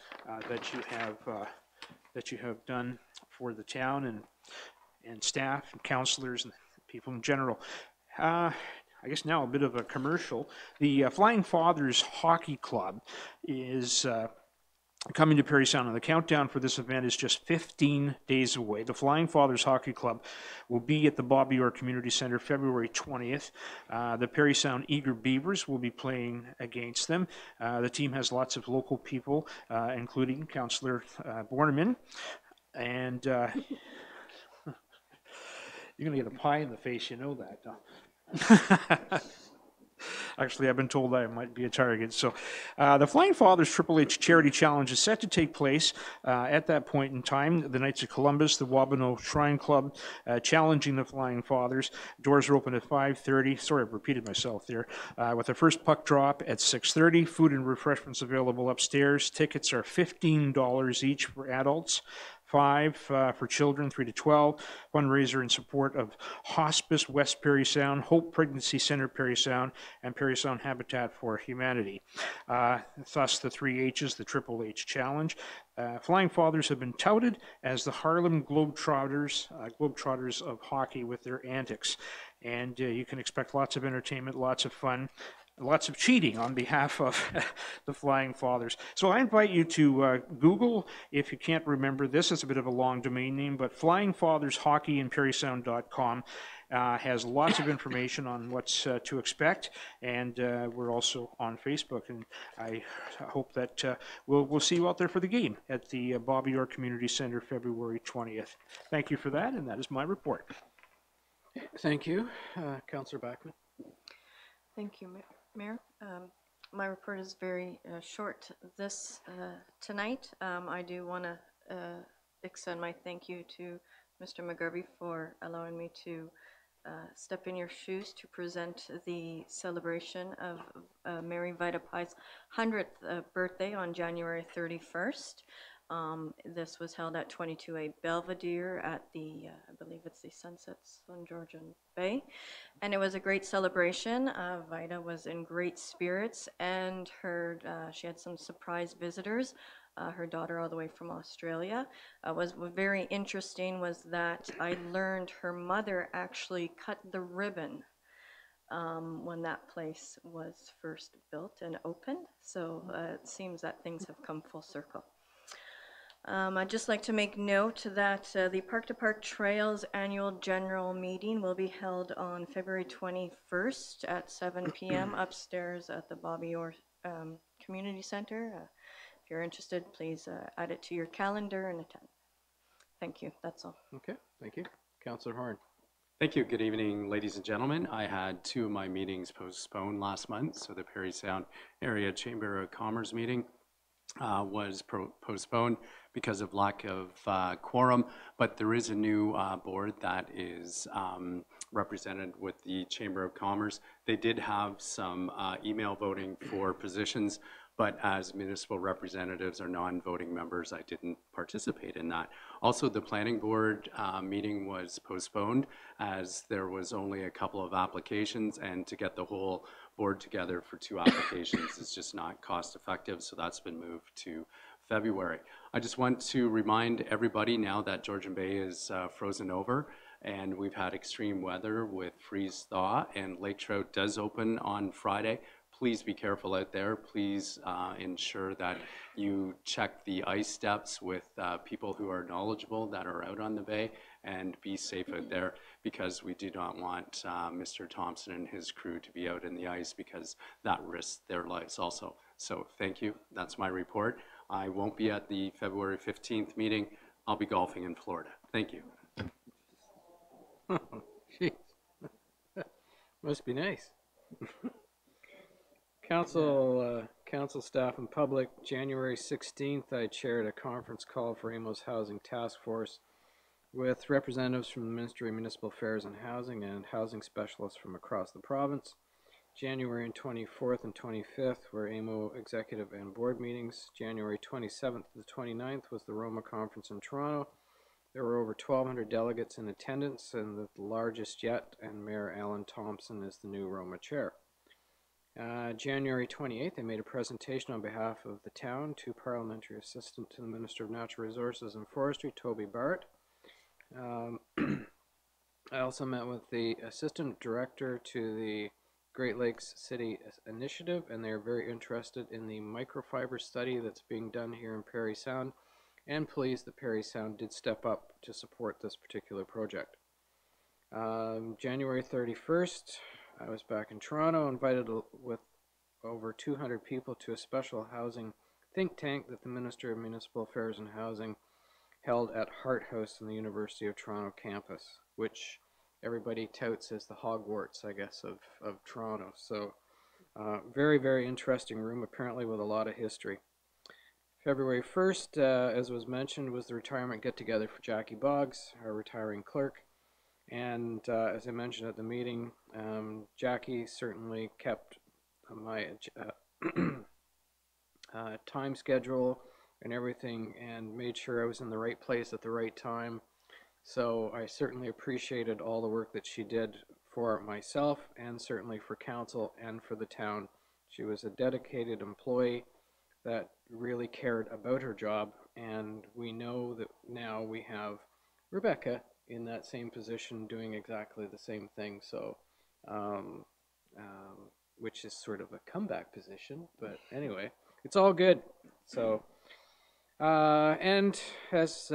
that you have done for the town and staff and councillors and people in general. I guess now a bit of a commercial. The Flying Fathers Hockey Club is coming to Parry Sound, and the countdown for this event is just 15 days away. The Flying Fathers Hockey Club will be at the Bobby Orr Community Centre February 20th. The Parry Sound Eager Beavers will be playing against them. The team has lots of local people, including Councillor Borneman, and you're going to get a pie in the face, you know that, huh? Actually, I've been told I might be a target. So the Flying Fathers Triple H Charity Challenge is set to take place at that point in time. The Knights of Columbus, the Wabano Shrine Club, challenging the Flying Fathers. Doors are open at 5:30. Sorry, I've repeated myself there. With the first puck drop at 6:30. Food and refreshments available upstairs. Tickets are $15 each for adults. $5 for children, 3 to 12. Fundraiser in support of Hospice West Parry Sound, Hope Pregnancy Center Parry Sound, and Parry Sound Habitat for Humanity. Thus, the 3 H's, the Triple H Challenge. Flying Fathers have been touted as the Harlem Globetrotters of hockey with their antics. And you can expect lots of entertainment, lots of fun, lots of cheating on behalf of the Flying Fathers. So I invite you to Google, if you can't remember this, it's a bit of a long domain name, but Flying Fathers Hockey in ParrySound.com has lots of information on what's to expect, and we're also on Facebook, and I hope that we'll see you out there for the game at the Bobby Orr Community Centre February 20th. Thank you for that, and that is my report. Thank you. Councillor Backman. Thank you, Mayor. My report is very short tonight. I do want to extend my thank you to Mr. McGarvey for allowing me to step in your shoes to present the celebration of Mary Vita Pi's 100th birthday on January 31st. This was held at 22A Belvedere at the, I believe it's the Sunsets on Georgian Bay. And it was a great celebration. Vita was in great spirits, and she had some surprise visitors. Her daughter all the way from Australia. Was very interesting was that I learned her mother actually cut the ribbon when that place was first built and opened. So it seems that things have come full circle. I'd just like to make note that the Park to Park Trails annual general meeting will be held on February 21st at 7 p.m. upstairs at the Bobby Orr Community Center. If you're interested, please add it to your calendar and attend. Thank you. That's all. Okay. Thank you. Councillor Horn. Thank you. Good evening, ladies and gentlemen. I had 2 of my meetings postponed last month. So the Parry Sound Area Chamber of Commerce meeting was postponed because of lack of quorum, but there is a new board that is represented with the Chamber of Commerce. They did have some email voting for positions, but as municipal representatives or non-voting members, I didn't participate in that. Also, the planning board meeting was postponed as there was only a couple of applications, and to get the whole board together for 2 applications is just not cost effective, so that's been moved to February. I just want to remind everybody now that Georgian Bay is frozen over, and we've had extreme weather with freeze thaw, and lake trout does open on Friday. please be careful out there. Please ensure that you check the ice steps with people who are knowledgeable that are out on the bay, and be safe out there, because we do not want Mr. Thompson and his crew to be out in the ice, because that risks their lives also. So thank you. That's my report. I won't be at the February 15th meeting. I'll be golfing in Florida. Thank you. Jeez. Must be nice. Council staff and public, January 16th, I chaired a conference call for AMO's Housing Task Force with representatives from the Ministry of Municipal Affairs and Housing and housing specialists from across the province. January 24th and 25th were AMO executive and board meetings. January 27th to the 29th was the Roma conference in Toronto. There were over 1,200 delegates in attendance, and the largest yet, and Mayor Alan Thompson is the new Roma chair. January 28th, I made a presentation on behalf of the town to Parliamentary Assistant to the Minister of Natural Resources and Forestry, Toby Barrett. I also met with the Assistant Director to the Great Lakes City Initiative, and they're very interested in the microfiber study that's being done here in Parry Sound, and pleased that Parry Sound did step up to support this particular project. January 31st, I was back in Toronto, invited with over 200 people to a special housing think tank that the Minister of Municipal Affairs and Housing held at Hart House in the University of Toronto campus, which everybody touts as the Hogwarts, I guess, of Toronto. So very, very interesting room, apparently with a lot of history. February 1st, as was mentioned, was the retirement get-together for Jackie Boggs, our retiring clerk. And as I mentioned at the meeting, Jackie certainly kept my time schedule and everything, and made sure I was in the right place at the right time. So I certainly appreciated all the work that she did for myself, and certainly for council and for the town. She was a dedicated employee that really cared about her job, and we know that now we have Rebecca in that same position doing exactly the same thing. So which is sort of a comeback position, but anyway, it's all good. So and as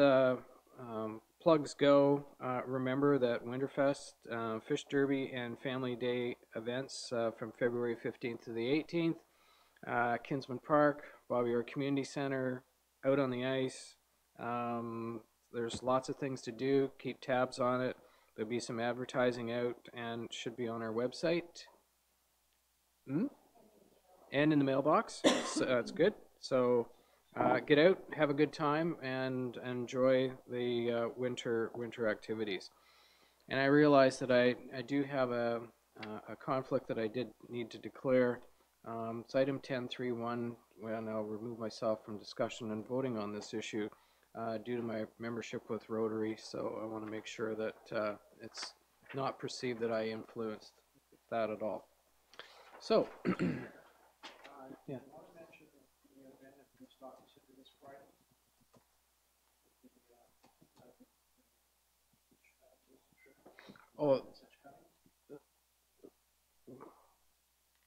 plugs go, remember that Winterfest, Fish Derby, and Family Day events from February 15th to the 18th. Kinsman Park, Bobby Orr Community Center, out on the ice. There's lots of things to do. Keep tabs on it. There'll be some advertising out, and should be on our website. And in the mailbox. So that's good. So get out, have a good time, and enjoy the winter activities. And I realize that I do have a conflict that I did need to declare. It's item 10.3.1, when I'll remove myself from discussion and voting on this issue due to my membership with Rotary. So I want to make sure that it's not perceived that I influenced that at all. So, yeah. Oh,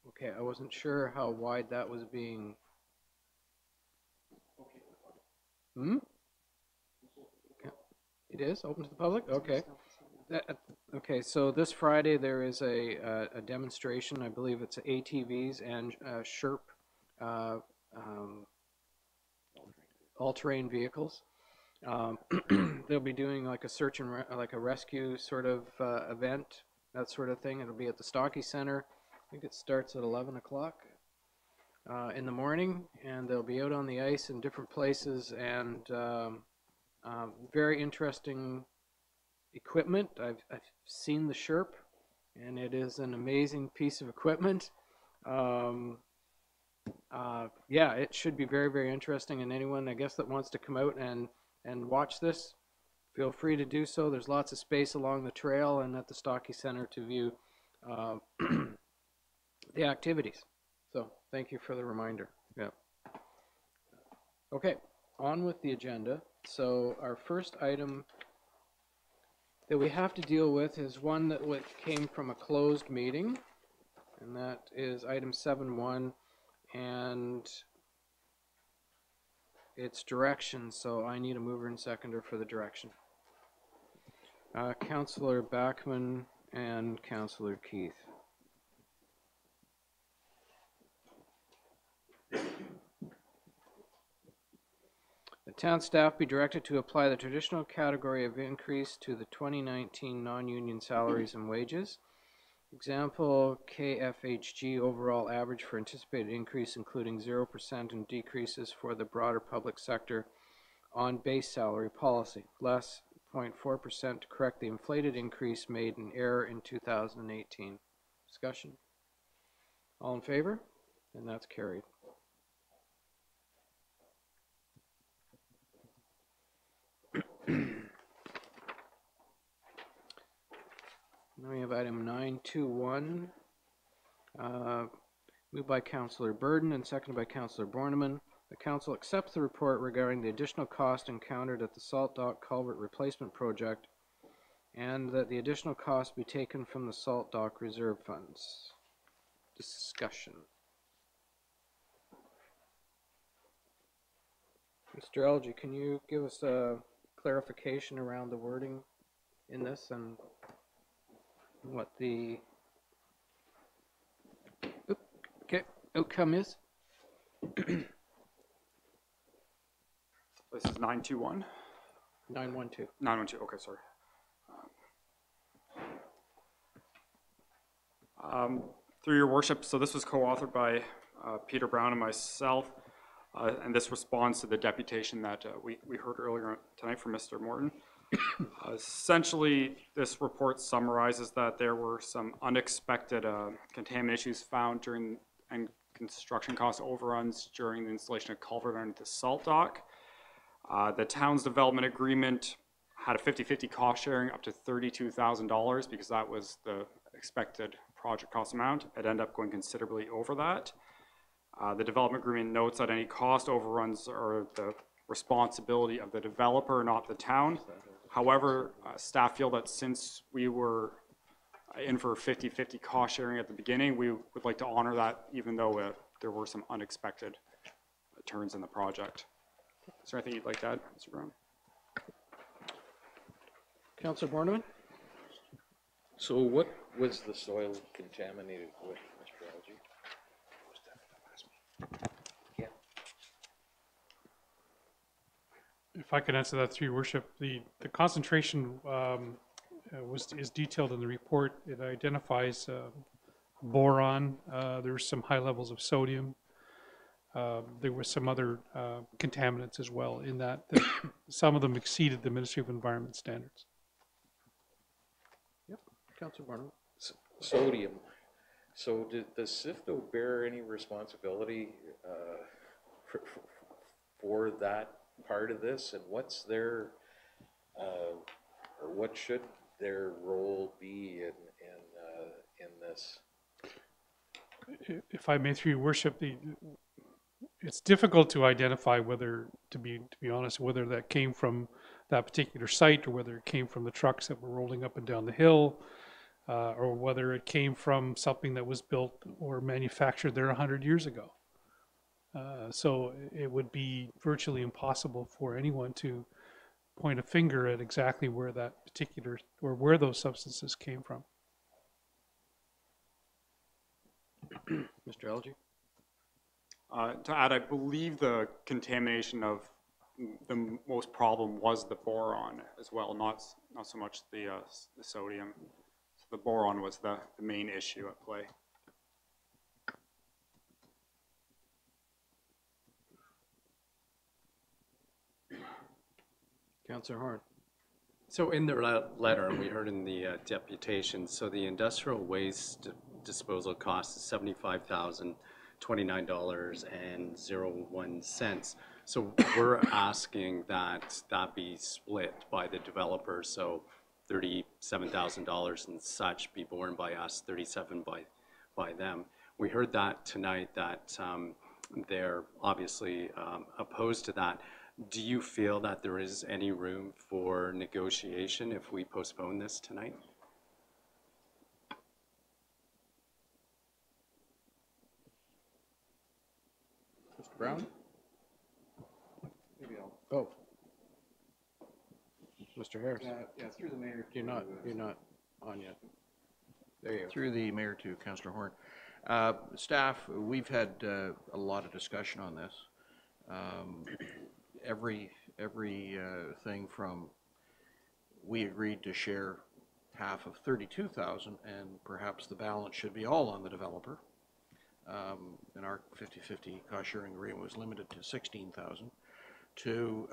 okay. I wasn't sure how wide that was being. It is open to the public? Okay. Okay, so this Friday there is a demonstration. I believe it's ATVs and Sherp all-terrain vehicles. They'll be doing like a search and like a rescue sort of event, that sort of thing. It'll be at the Stocky Center. I think it starts at 11 o'clock in the morning, and they'll be out on the ice in different places, and very interesting equipment. I've seen the Sherp, and it is an amazing piece of equipment. Yeah, it should be very, very interesting, and anyone, I guess, that wants to come out and watch this, feel free to do so. There's lots of space along the trail and at the Stocky Center to view the activities. So thank you for the reminder. Yeah. Okay, on with the agenda. So our first item that we have to deal with is one that came from a closed meeting. and that is item 7.1, and it's direction, so I need a mover and seconder for the direction. Councillor Backman and Councillor Keith. The town staff be directed to apply the traditional category of increase to the 2019 non-union salaries and wages. Example, KFHG overall average for anticipated increase, including 0% and decreases for the broader public sector on base salary policy, less 0.4% to correct the inflated increase made in error in 2018. Discussion? All in favor? And that's carried. Now we have item 9.2.1, moved by Councillor Burden and seconded by Councillor Borneman. The council accepts the report regarding the additional cost encountered at the Salt Dock Culvert Replacement Project, and that the additional cost be taken from the Salt Dock Reserve Funds. Discussion. Mr. Elgie, can you give us a clarification around the wording in this and what the outcome is? This is 921? 912. 912, okay, sorry. Through your worship, so this was co-authored by Peter Brown and myself, and this responds to the deputation that we heard earlier tonight from Mr. Morton. Essentially, this report summarizes that there were some unexpected contamination issues found during and construction cost overruns during the installation of culvert under the salt dock. The town's development agreement had a 50-50 cost sharing up to $32,000 because that was the expected project cost amount. It ended up going considerably over that. The development agreement notes that any cost overruns are the responsibility of the developer, not the town. However, staff feel that since we were in for 50-50 cost sharing at the beginning, we would like to honor that even though there were some unexpected turns in the project. Is there anything you'd like to add, Mr. Brown? Councillor Borneman? So what was the soil contaminated with, Mr. Elgie? Yeah. If I could answer that through your worship, the concentration is detailed in the report. It identifies boron. There were some high levels of sodium. There were some other contaminants as well in that some of them exceeded the Ministry of Environment standards. Yep, Councillor Barnum. Sodium. So does CIFTO bear any responsibility for that part of this, and what's their, or what should their role be in this? If I may, through your worship, it's difficult to identify whether, to be honest, whether that came from that particular site or whether it came from the trucks that were rolling up and down the hill, or whether it came from something that was built or manufactured there 100 years ago. So it would be virtually impossible for anyone to point a finger at exactly where that particular, or where those substances came from. Mr. Elgie? To add, I believe the contamination of the most problem was the boron as well, not so much the sodium. So the boron was the main issue at play. Councillor Horn. So in their letter, and we heard in the deputation, so the industrial waste disposal cost is $75,029.01. So we're asking that that be split by the developer, so $37,000 and such be borne by us, $37,000 by them. We heard that tonight that they're obviously opposed to that. Do you feel that there is any room for negotiation if we postpone this tonight? Brown? Oh. Mr. Harris? Yeah, through the mayor. You're not on yet. There you go. Through the mayor to Councillor Horn. Staff, we've had a lot of discussion on this. Every thing from we agreed to share half of 32,000 and perhaps the balance should be all on the developer. And our 50-50 cost sharing agreement was limited to 16,000 to,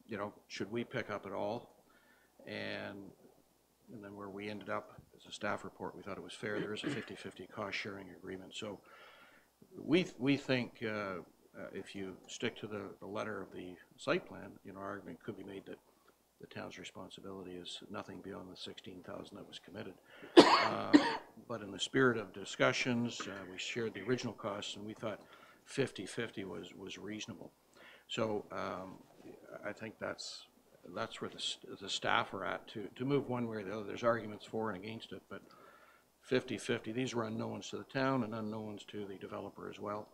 you know, should we pick up at all? And then where we ended up as a staff report, we thought it was fair. There is a 50-50 cost sharing agreement. So we think if you stick to the letter of the site plan, you know, argument could be made that the town's responsibility is nothing beyond the 16,000 that was committed. But in the spirit of discussions, we shared the original costs, and we thought 50-50 was reasonable. So I think that's where the staff are at to move one way or the other. There's arguments for and against it, but 50-50. These were unknowns to the town and unknowns to the developer as well.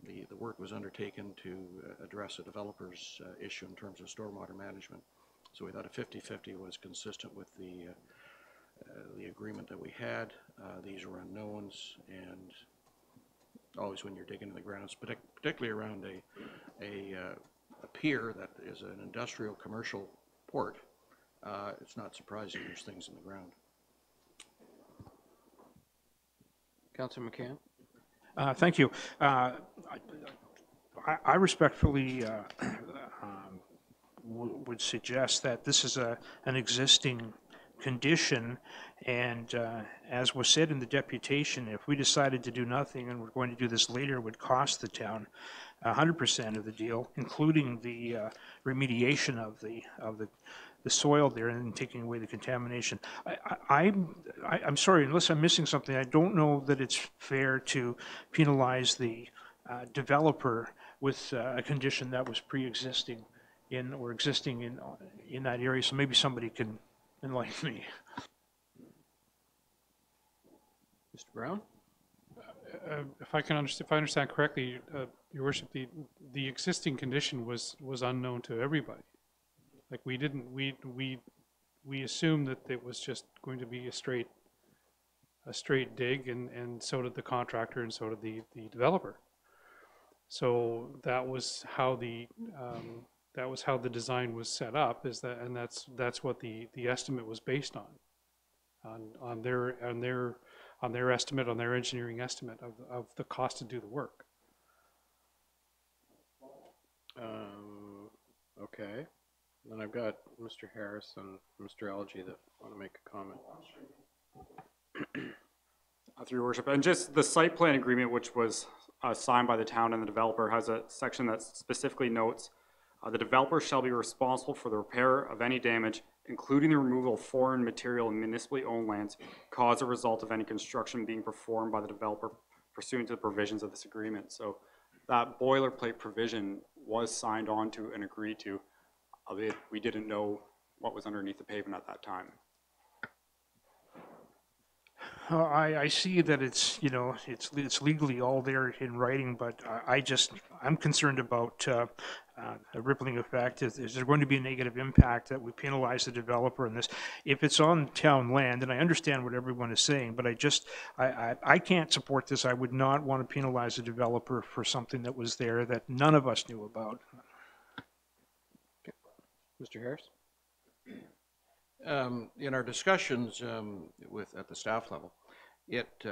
The work was undertaken to address a developer's issue in terms of stormwater management. So we thought a 50-50 was consistent with the agreement that we had. These were unknowns, and always when you're digging in the ground, particularly around a pier that is an industrial commercial port, it's not surprising there's things in the ground. Councillor McCann? Thank you. I respectfully would suggest that this is an existing condition, and as was said in the deputation, if we decided to do nothing and we're going to do this later, it would cost the town 100% of the deal, including the remediation of the soil there and taking away the contamination. I'm sorry, unless I'm missing something, I don't know that it's fair to penalize the developer with a condition that was pre-existing existing in that area. So maybe somebody can enlighten me. Mr. Brown? If I understand correctly, Your Worship, the existing condition was unknown to everybody. Like we assumed that it was just going to be a straight dig, and so did the contractor, and so did the developer. So that was how the design was set up, and that's what the estimate was based on their estimate, on their engineering estimate of the cost to do the work. Okay. Then I've got Mr. Harris and Mr. Algie that want to make a comment. Through your worship, and just the site plan agreement, which was signed by the town and the developer, has a section that specifically notes the developer shall be responsible for the repair of any damage, including the removal of foreign material in municipally owned lands, caused as a result of any construction being performed by the developer pursuant to the provisions of this agreement. So that boilerplate provision was signed on to and agreed to, albeit we didn't know what was underneath the pavement at that time. I see that it's, you know, it's legally all there in writing, but I'm concerned about a rippling effect. Is there going to be a negative impact that we penalize the developer in this? If it's on town land, and I understand what everyone is saying, but I can't support this. I would not want to penalize the developer for something that was there that none of us knew about. Mr. Harris? In our discussions at the staff level, it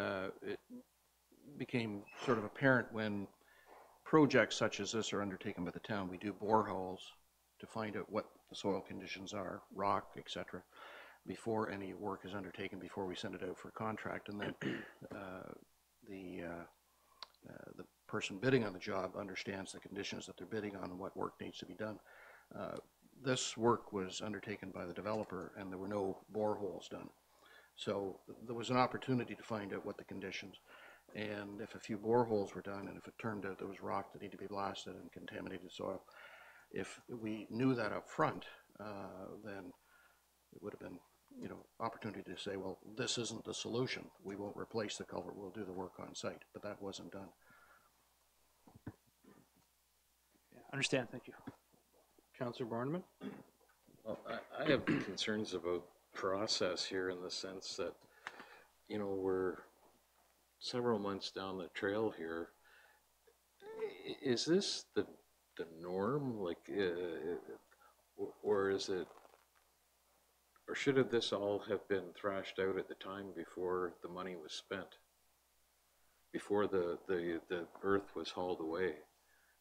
became sort of apparent when projects such as this are undertaken by the town. We do boreholes to find out what the soil conditions are, rock, etc., before any work is undertaken, before we send it out for contract, and then the person bidding on the job understands the conditions that they're bidding on and what work needs to be done. This work was undertaken by the developer, and there were no boreholes done. So there was an opportunity to find out what the conditions, and if a few boreholes were done, and if it turned out there was rock that needed to be blasted and contaminated soil, if we knew that up front, then it would have been, you know, opportunity to say, well, this isn't the solution. We won't replace the culvert. We'll do the work on site, but that wasn't done. Understand, thank you. Councillor Borneman? Well, I have concerns about process here in the sense that, you know, we're several months down the trail here. Is this the norm? Like, or is it, or should have this all have been thrashed out at the time before the money was spent? Before the earth was hauled away,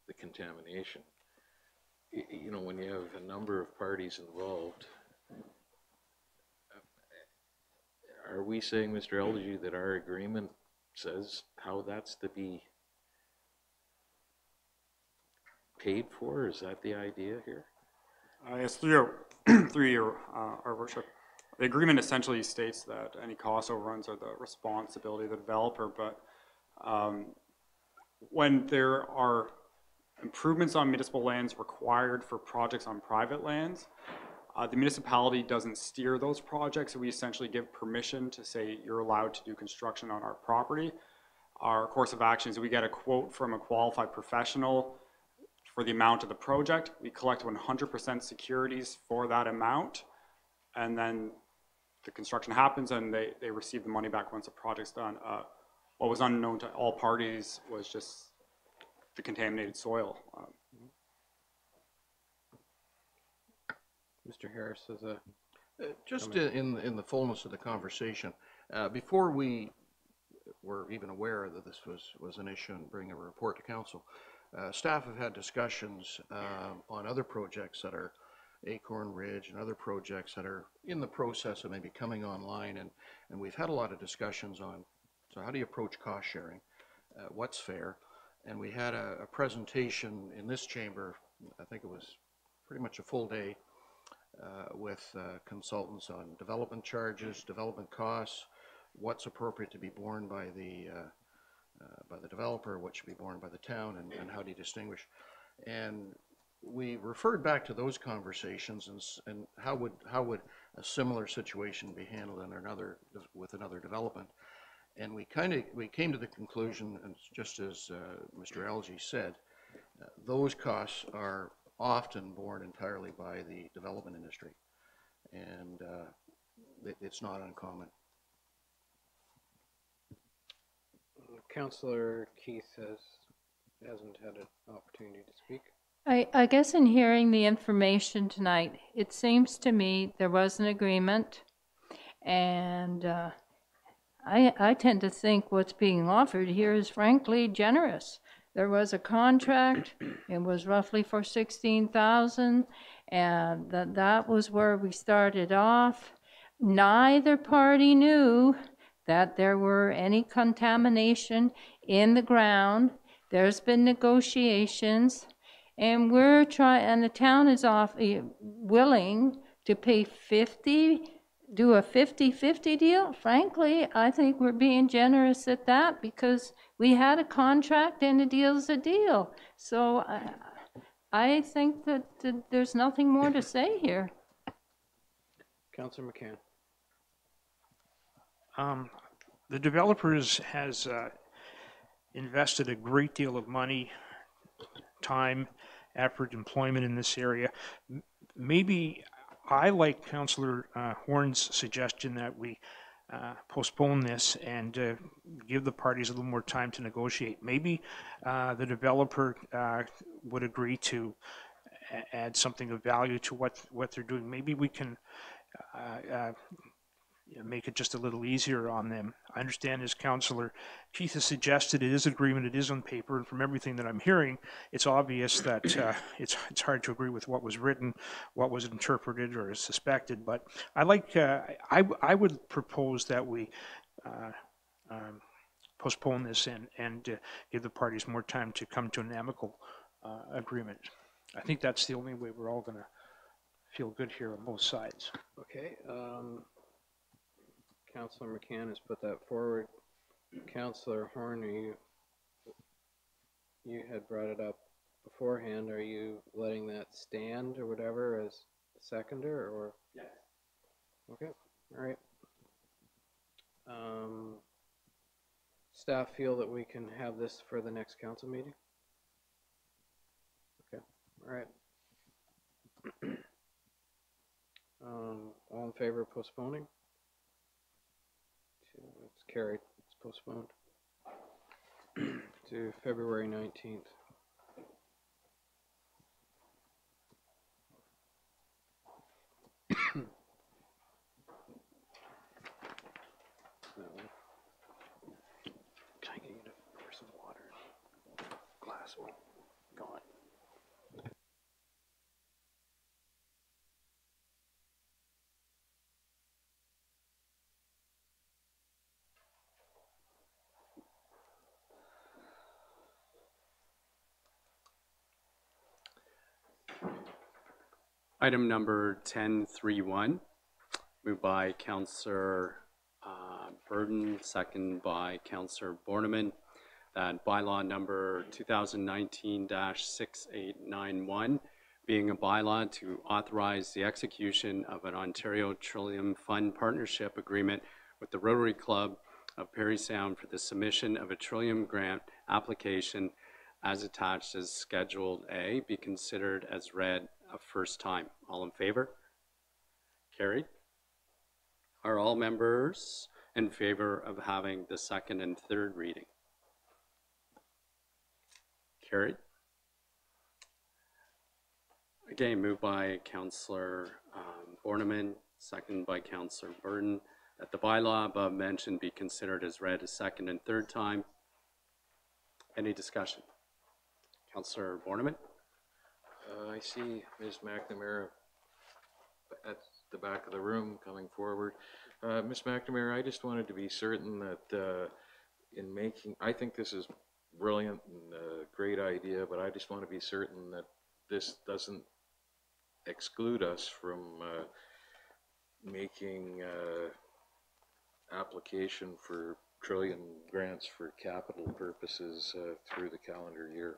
the contamination? You know, when you have a number of parties involved, are we saying, Mr. Elgie, that our agreement says how that's to be paid for? Is that the idea here? Yes, through your, our worship. The agreement essentially states that any cost overruns are the responsibility of the developer, but when there are improvements on municipal lands required for projects on private lands, the municipality doesn't steer those projects. So we essentially give permission to say you're allowed to do construction on our property. Our course of action is we get a quote from a qualified professional for the amount of the project. We collect 100% securities for that amount, and then the construction happens and they receive the money back once the project's done. What was unknown to all parties was just the contaminated soil. Mr. Harris has a just in the fullness of the conversation, before we were even aware that this was an issue and bring a report to council, staff have had discussions on other projects that are Acorn Ridge and other projects that are in the process of maybe coming online, and we've had a lot of discussions on, so how do you approach cost sharing, what's fair, and we had a presentation in this chamber, I think it was pretty much a full day, with consultants on development charges, development costs, what's appropriate to be borne by the developer, what should be borne by the town, and how do you distinguish. And we referred back to those conversations and how would a similar situation be handled with another development. And we came to the conclusion, and just as Mr. Elgie said, those costs are often borne entirely by the development industry, and it's not uncommon. Councillor Keith hasn't had an opportunity to speak. I guess in hearing the information tonight, it seems to me there was an agreement, and I tend to think what's being offered here is frankly generous. There was a contract, it was roughly for $16,000, and that was where we started off. Neither party knew that there were any contamination in the ground. There's been negotiations, and the town is willing to pay do a 50-50 deal. Frankly, I think we're being generous at that because we had a contract and a deal's a deal. So I think that there's nothing more to say here. Councillor McCann. The developers has invested a great deal of money, time, effort, employment in this area. Maybe I like Councillor Horn's suggestion that we postpone this and give the parties a little more time to negotiate. Maybe the developer would agree to add something of value to what they're doing. Maybe we can make it just a little easier on them. I understand, as Councillor Keith has suggested, it is agreement, it is on paper, and from everything that I'm hearing, it's obvious that it's hard to agree with what was written, what was interpreted or suspected. But I would propose that we postpone this and give the parties more time to come to an amicable agreement. I think that's the only way we're all going to feel good here on both sides. Okay. Councillor McCann has put that forward. Councillor Horn, you had brought it up beforehand. Are you letting that stand or whatever as seconder, or? Yes. Okay. All right. Staff feel that we can have this for the next council meeting? Okay. All right. All in favor of postponing? It's carried. It's postponed to February 19th. Can I get you to pour some water? Glass one. Gone. Item number 1031, moved by Councillor Burden, second by Councillor Borneman, that bylaw number 2019-6891, being a bylaw to authorize the execution of an Ontario Trillium Fund partnership agreement with the Rotary Club of Parry Sound for the submission of a Trillium grant application as attached as Schedule A, be considered as read a first time. All in favor? Carried. Are all members in favor of having the second and third reading? Carried. Again, moved by Councillor Borneman, second by Councillor Burden, that the bylaw above mentioned be considered as read a second and third time. Any discussion? Councillor Borneman? I see Ms. McNamara at the back of the room coming forward. Ms. McNamara, I just wanted to be certain that in making, I think this is brilliant and a great idea, but I just want to be certain that this doesn't exclude us from making application for trillion grants for capital purposes through the calendar year.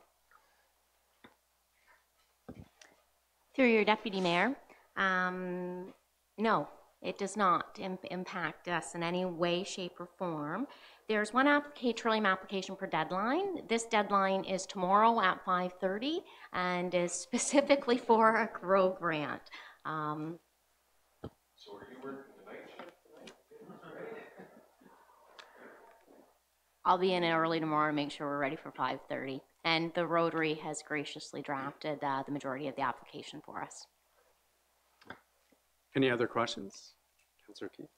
Through your Deputy Mayor, no, it does not impact us in any way, shape, or form. There's one Trillium application per deadline. This deadline is tomorrow at 5:30 and is specifically for a GROW grant. So are you working the night shift tonight? I'll be in early tomorrow to make sure we're ready for 5:30. And the Rotary has graciously drafted the majority of the application for us. Any other questions? Councillor Keith?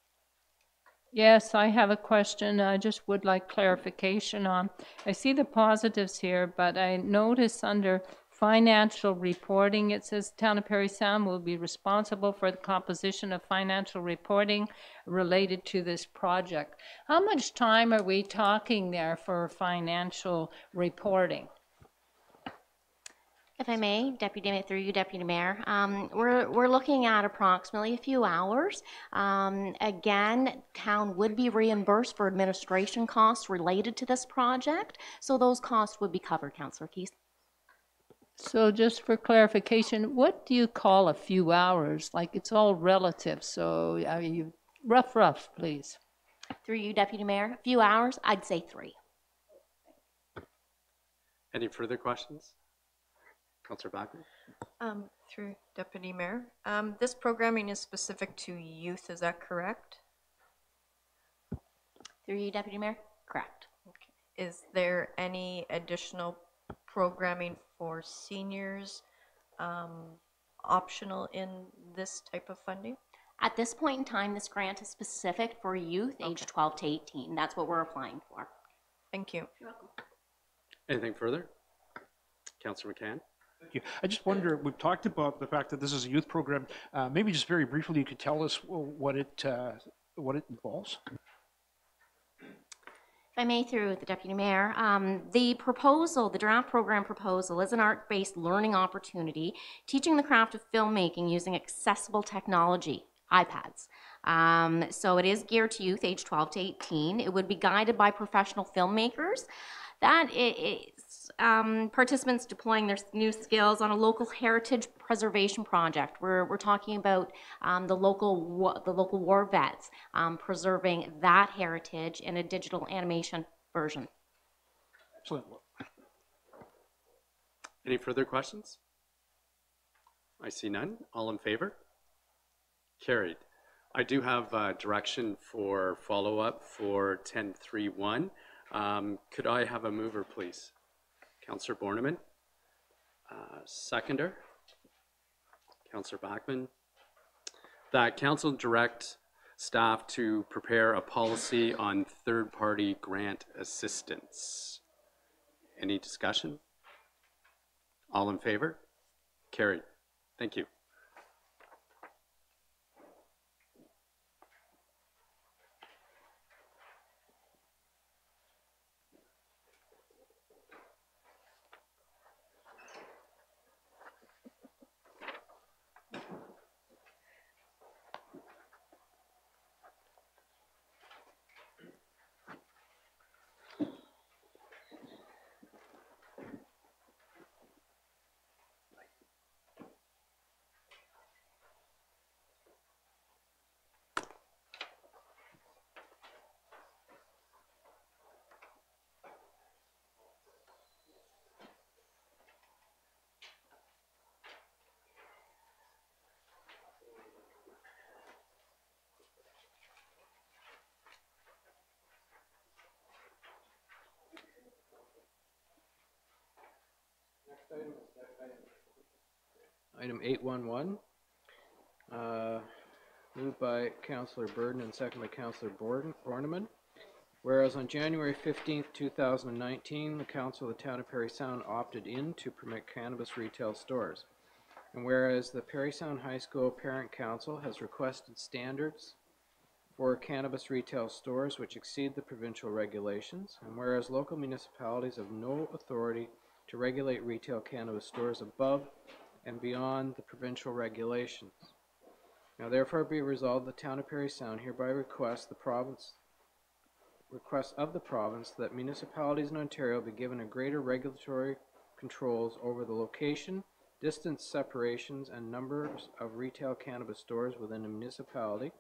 Yes, I have a question. I just would like clarification on. I see the positives here, but I notice under financial reporting, it says Town of Parry Sound will be responsible for the composition of financial reporting related to this project. How much time are we talking there for financial reporting? If I may, through you, Deputy Mayor, we're looking at approximately a few hours. Again, town would be reimbursed for administration costs related to this project, so those costs would be covered, Councillor Keith. So just for clarification, what do you call a few hours? Like, it's all relative, so you rough, please. Through you, Deputy Mayor, a few hours, I'd say 3. Any further questions? Councillor Backman? Through Deputy Mayor, this programming is specific to youth, is that correct? Through you, Deputy Mayor? Correct. Okay. Is there any additional programming for seniors optional in this type of funding? At this point in time, this grant is specific for youth aged 12 to 18. That's what we're applying for. Thank you. You're welcome. Anything further? Councillor McCann? Thank you. I just wonder, we've talked about the fact that this is a youth program. Maybe just very briefly, you could tell us what it involves. If I may, through the Deputy Mayor, the draft program proposal is an art-based learning opportunity teaching the craft of filmmaking using accessible technology, iPads. So it is geared to youth age 12 to 18. It would be guided by professional filmmakers. That is participants deploying their new skills on a local heritage preservation project. We're talking about the local war vets, preserving that heritage in a digital animation version. Excellent. Any further questions? I see none. All in favor? Carried. I do have direction for follow-up for 10.3.1. Could I have a mover, please? Councillor Borneman. Seconder. Councillor Bachman. That council direct staff to prepare a policy on third-party grant assistance. Any discussion? All in favor? Carried. Thank you. Item 811, moved by Councillor Burden and second by Councillor Borneman. Whereas on January 15th, 2019, the Council of the Town of Parry Sound opted in to permit cannabis retail stores. And whereas the Parry Sound High School Parent Council has requested standards for cannabis retail stores which exceed the provincial regulations, and whereas local municipalities have no authority to regulate retail cannabis stores above and beyond the provincial regulations. Now therefore be resolved, the Town of Parry Sound hereby requests of the province that municipalities in Ontario be given a greater regulatory controls over the location, distance separations, and numbers of retail cannabis stores within a municipality,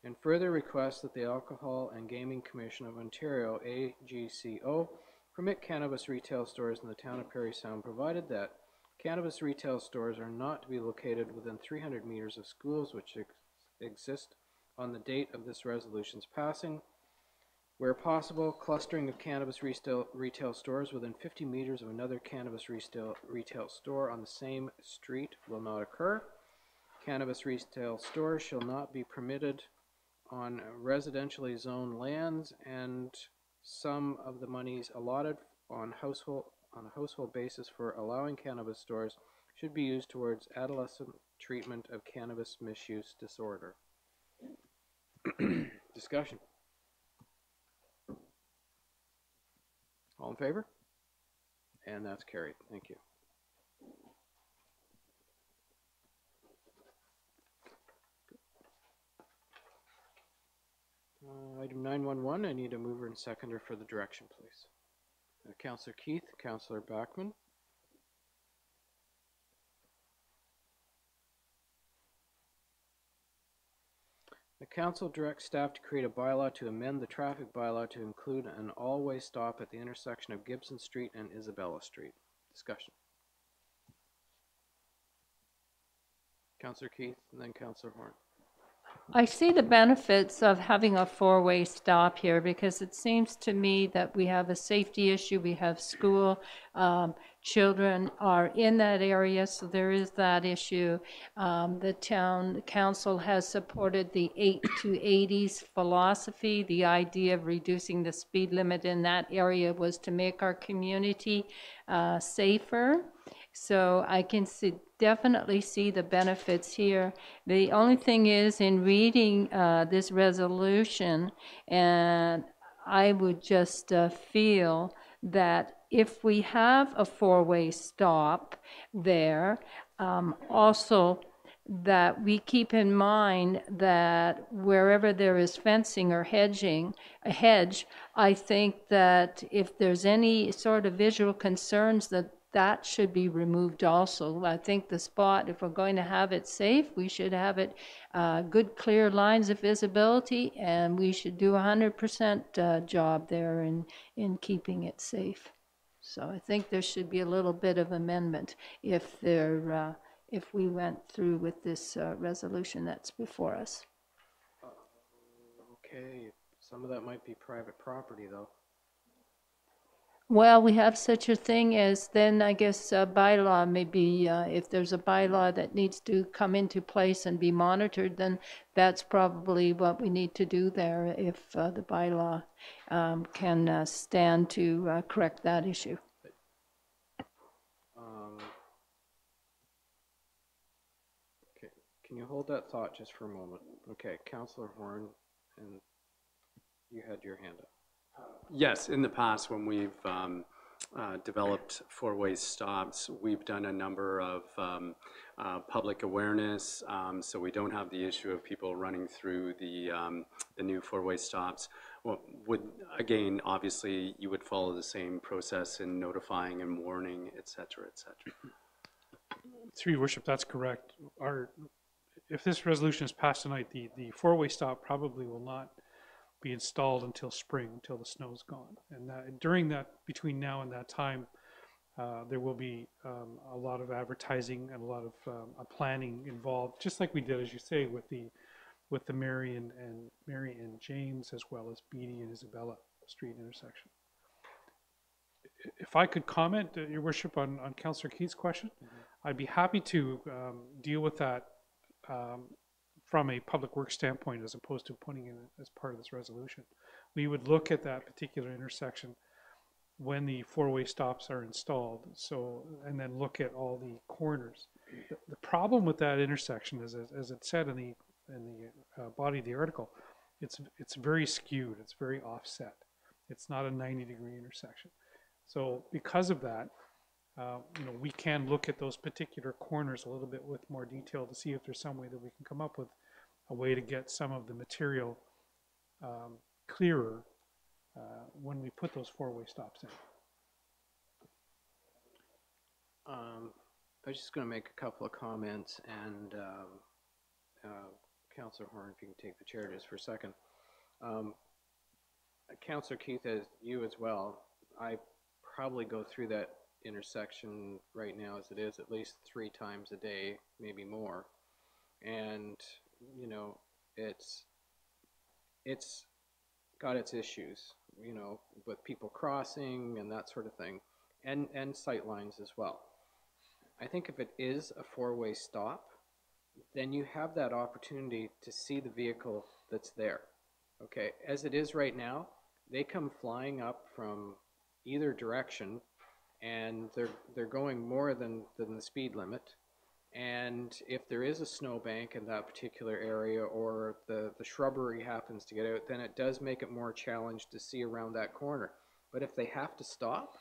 and further requests that the Alcohol and Gaming Commission of Ontario, AGCO, permit cannabis retail stores in the Town of Parry Sound, provided that cannabis retail stores are not to be located within 300 meters of schools which exist on the date of this resolution's passing. Where possible, clustering of cannabis retail stores within 50 meters of another cannabis retail store on the same street will not occur. Cannabis retail stores shall not be permitted on residentially zoned lands, and some of the monies allotted on a household basis for allowing cannabis stores should be used towards adolescent treatment of cannabis misuse disorder. Discussion. All in favor? And that's carried. Thank you. Item 911, I need a mover and seconder for the direction, please. Councillor Keith, Councillor Bachman. The council directs staff to create a bylaw to amend the traffic bylaw to include an all-way stop at the intersection of Gibson Street and Isabella Street. Discussion. Councillor Keith and then Councillor Horn. I see the benefits of having a four-way stop here because it seems to me that we have a safety issue. We have school, children are in that area, so there is that issue. The town council has supported the 8 to 80s philosophy. The idea of reducing the speed limit in that area was to make our community safer. So I can definitely see the benefits here. The only thing is, in reading this resolution, and I would just feel that if we have a four-way stop there, also that we keep in mind that wherever there is fencing or a hedge, I think that if there's any sort of visual concerns, that should be removed also. I think the spot, if we're going to have it safe, we should have it good, clear lines of visibility, and we should do 100% job there in keeping it safe. So I think there should be a little bit of amendment if there if we went through with this resolution that's before us. Okay, some of that might be private property, though. Well, we have such a thing as then, I guess, bylaw, maybe if there's a bylaw that needs to come into place and be monitored, then that's probably what we need to do there if the bylaw can stand to correct that issue. Okay, can you hold that thought just for a moment? Okay, Councillor Horn, and you had your hand up. Yes, in the past when we've developed four-way stops, we've done a number of public awareness, so we don't have the issue of people running through the new four-way stops. Well, again, obviously, you would follow the same process in notifying and warning, et cetera, et cetera. Through your worship, that's correct. If this resolution is passed tonight, the four-way stop probably will not be installed until spring, until the snow's gone. And during that, between now and that time, there will be a lot of advertising and a lot of planning involved, just like we did, as you say, with the Mary and James, as well as Beatty and Isabella Street intersection. If I could comment, Your Worship, on Councillor Keith's question, I'd be happy to deal with that from a public works standpoint, as opposed to putting in as part of this resolution. We would look at that particular intersection when the four-way stops are installed, and then look at all the corners. The problem with that intersection is, as it said in the body of the article, it's very skewed, it's very offset. It's not a 90-degree intersection. So because of that, we can look at those particular corners a little bit with more detail to see if there's some way that we can come up with a way to get some of the material clearer when we put those four-way stops in. I was just going to make a couple of comments, and Councillor Horn, if you can take the chair just for a second. Councillor Keith, as you as well, I probably go through that intersection right now as it is at least 3 times a day, maybe more. And, it's got its issues, with people crossing and that sort of thing, and sight lines as well. I think if it is a four-way stop, then you have that opportunity to see the vehicle that's there. Okay, as it is right now, they come flying up from either direction, and they're going more than the speed limit. And if there is a snowbank in that particular area, or the shrubbery happens to get out, then it does make it more challenged to see around that corner. But if they have to stop,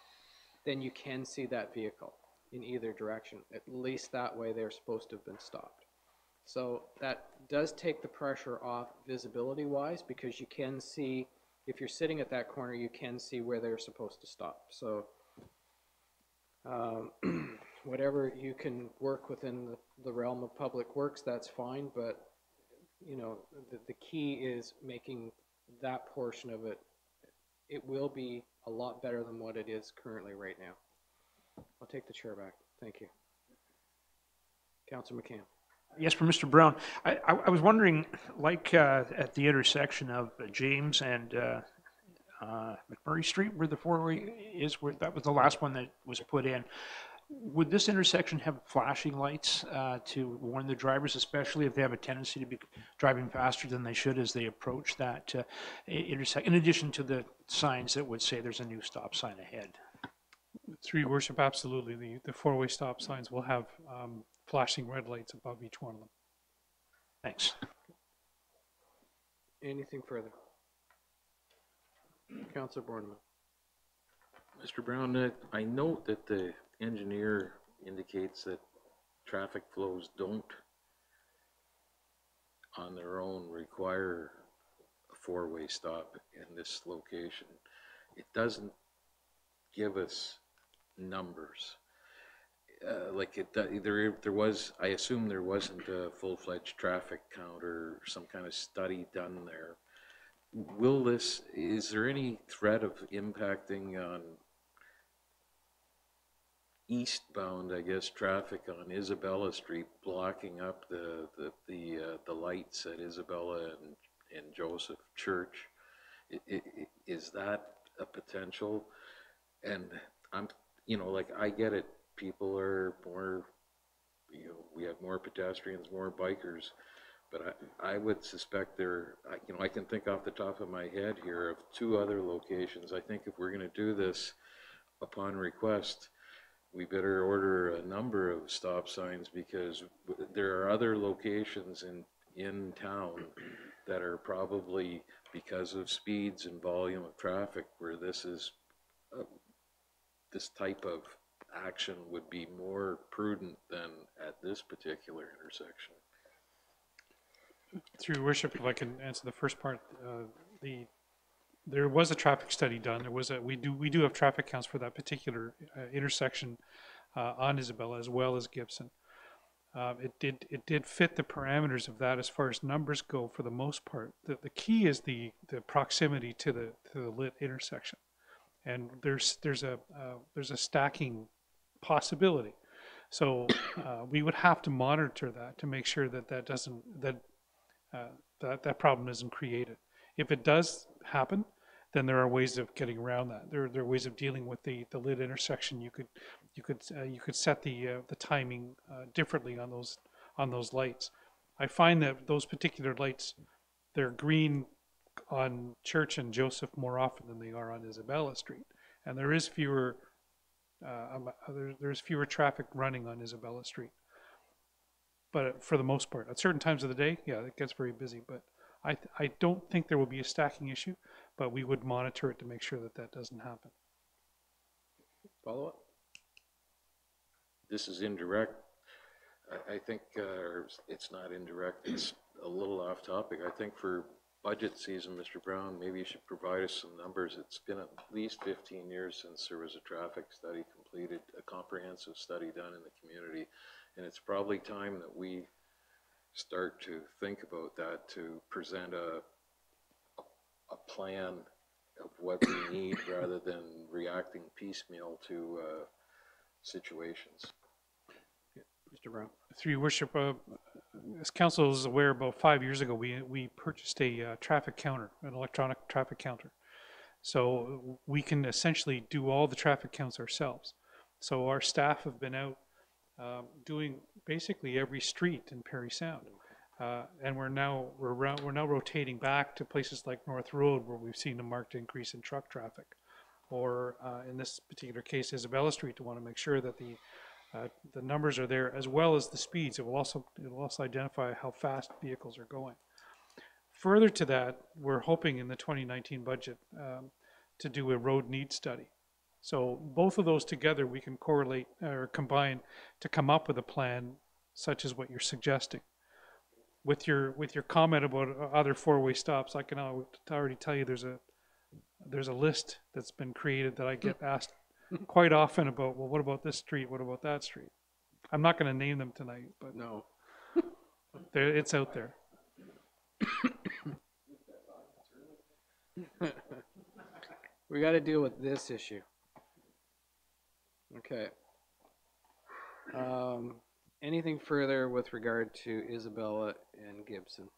then you can see that vehicle in either direction. At least that way they're supposed to have been stopped. So that does take the pressure off visibility-wise, because you can see, if you're sitting at that corner, you can see where they're supposed to stop. So whatever you can work within the realm of public works, that's fine, but the key is making that portion of it, it will be a lot better than what it is currently right now. I'll take the chair back. Thank you. Councillor McCann. Yes, for Mr. Brown. I was wondering, like at the intersection of James and McMurray Street, where the four-way is, where that was the last one that was put in, would this intersection have flashing lights to warn the drivers, especially if they have a tendency to be driving faster than they should as they approach that intersection, in addition to the signs that would say there's a new stop sign ahead? Through your worship, absolutely. The four-way stop signs will have flashing red lights above each one of them. Thanks. Anything further? Councillor Borneman. Mr. Brown, I note that the engineer indicates that traffic flows don't on their own require a four-way stop in this location. It doesn't give us numbers. There was, I assume there wasn't a full-fledged traffic count or some kind of study done there. Is there any threat of impacting on eastbound, I guess, traffic on Isabella Street blocking up the lights at Isabella and Joseph Church. Is that a potential? And I'm, like, I get it. People are more, we have more pedestrians, more bikers, but I would suspect I can think off the top of my head here of 2 other locations. I think if we're going to do this upon request, we better order a number of stop signs, because there are other locations in town that are probably, because of speeds and volume of traffic, where this type of action would be more prudent than at this particular intersection. Through your worship, if I can answer the first part, there was a traffic study done. We do have traffic counts for that particular intersection on Isabella as well as Gibson. It did fit the parameters of that as far as numbers go for the most part. The key is the proximity to the lit intersection, and there's a stacking possibility. So we would have to monitor that to make sure that that problem isn't created. If it does happen, then there are ways of getting around that. There are ways of dealing with the lit intersection. You could set the timing differently on those lights. I find that those particular lights, they're green on Church and Joseph more often than they are on Isabella Street, and there is fewer there's fewer traffic running on Isabella Street. But for the most part, at certain times of the day, yeah, it gets very busy. But I don't think there will be a stacking issue, but we would monitor it to make sure that doesn't happen. Follow up? This is indirect. I think it's not indirect. It's a little off topic. I think for budget season, Mr. Brown, maybe you should provide us some numbers. It's been at least 15 years since there was a traffic study completed, a comprehensive study done in the community. And it's probably time that we start to think about that, to present a plan of what we need rather than reacting piecemeal to situations. Mr. Brown. Through your worship, as council is aware, about 5 years ago, we purchased a traffic counter, an electronic traffic counter. So we can essentially do all the traffic counts ourselves. So our staff have been out doing basically every street in Parry Sound, and we're now rotating back to places like North Road, where we've seen a marked increase in truck traffic, or in this particular case, Isabella Street, to want to make sure that the numbers are there, as well as the speeds. It will also identify how fast vehicles are going. Further to that, we're hoping in the 2019 budget to do a road needs study. So both of those together, we can correlate or combine to come up with a plan such as what you're suggesting. With your comment about other four-way stops, I can already tell you there's a list that's been created that I get asked quite often about, well, what about this street? What about that street? I'm not going to name them tonight, but no, it's out there. We got to deal with this issue. Okay. Anything further with regard to Isabella and Gibson?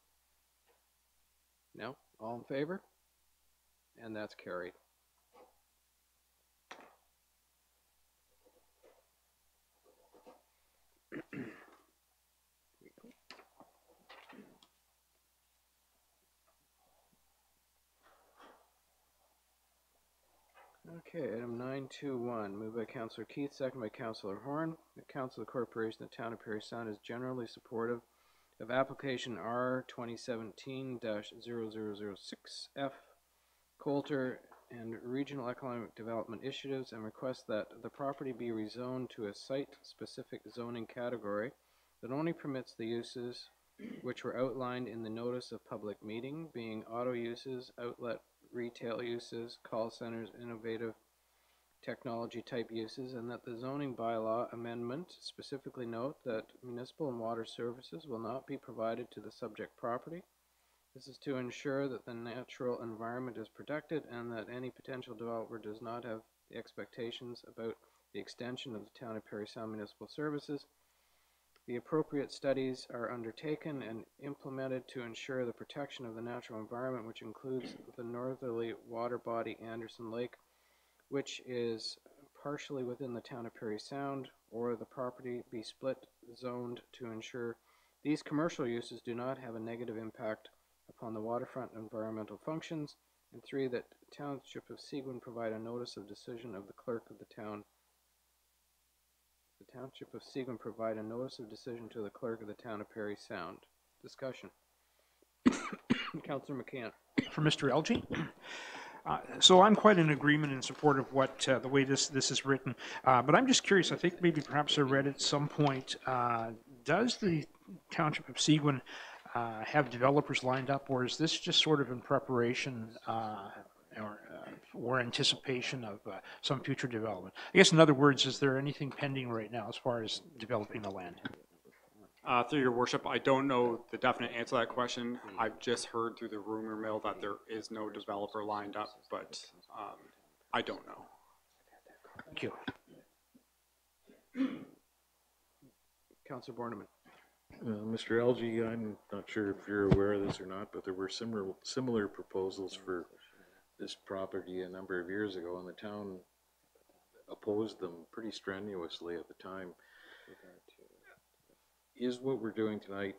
No? All in favor? And that's carried. Okay, item 921, moved by Councillor Keith, second by Councillor Horn. The Council of the Corporation of the Town of Parry Sound is generally supportive of application R 2017-0006F, Coulter and Regional Economic Development Initiatives, and requests that the property be rezoned to a site-specific zoning category that only permits the uses which were outlined in the notice of public meeting, being auto uses, outlet retail uses, call centers, innovative technology type uses, and that the zoning bylaw amendment specifically note that municipal and water services will not be provided to the subject property. This is to ensure that the natural environment is protected and that any potential developer does not have the expectations about the extension of the Town of Parry Sound Municipal Services. The appropriate studies are undertaken and implemented to ensure the protection of the natural environment, which includes the northerly water body Anderson Lake, which is partially within the Town of Parry Sound, or the property be split zoned to ensure these commercial uses do not have a negative impact upon the waterfront environmental functions. And 3, that Township of Seguin provide a notice of decision of the clerk of the town. The Township of Seguin provide a notice of decision to the clerk of the Town of Parry Sound. Discussion. Councillor McCann. For Mr. Elgee. So I'm quite in agreement in support of what the way this is written, but I'm just curious. I think maybe perhaps I read at some point. Does the Township of Seguin have developers lined up, or is this just sort of in preparation or anticipation of some future development? I guess, in other words, is there anything pending right now as far as developing the land? Through your worship, I don't know the definite answer to that question. I've just heard through the rumor mill that there is no developer lined up, but I don't know. Thank you. Councillor Borneman. Mr. Elgee, I'm not sure if you're aware of this or not, but there were similar proposals for this property a number of years ago, and the town opposed them pretty strenuously at the time. Is what we're doing tonight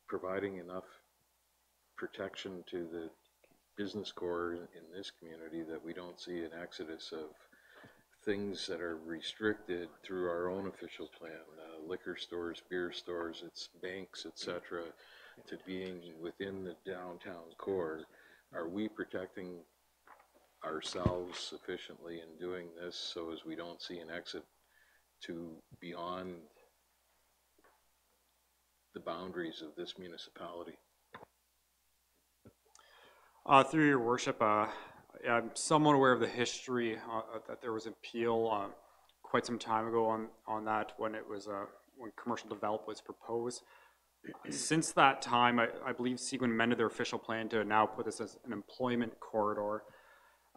providing enough protection to the business core in this community that we don't see an exodus of things that are restricted through our own official plan, liquor stores, beer stores, its banks, etc., to being within the downtown core? Are we protecting ourselves sufficiently in doing this so as we don't see an exit to beyond the boundaries of this municipality? Through your worship, I'm somewhat aware of the history that there was an appeal quite some time ago on that when it was when commercial development was proposed. Since that time, I believe Seguin amended their official plan to now put this as an employment corridor.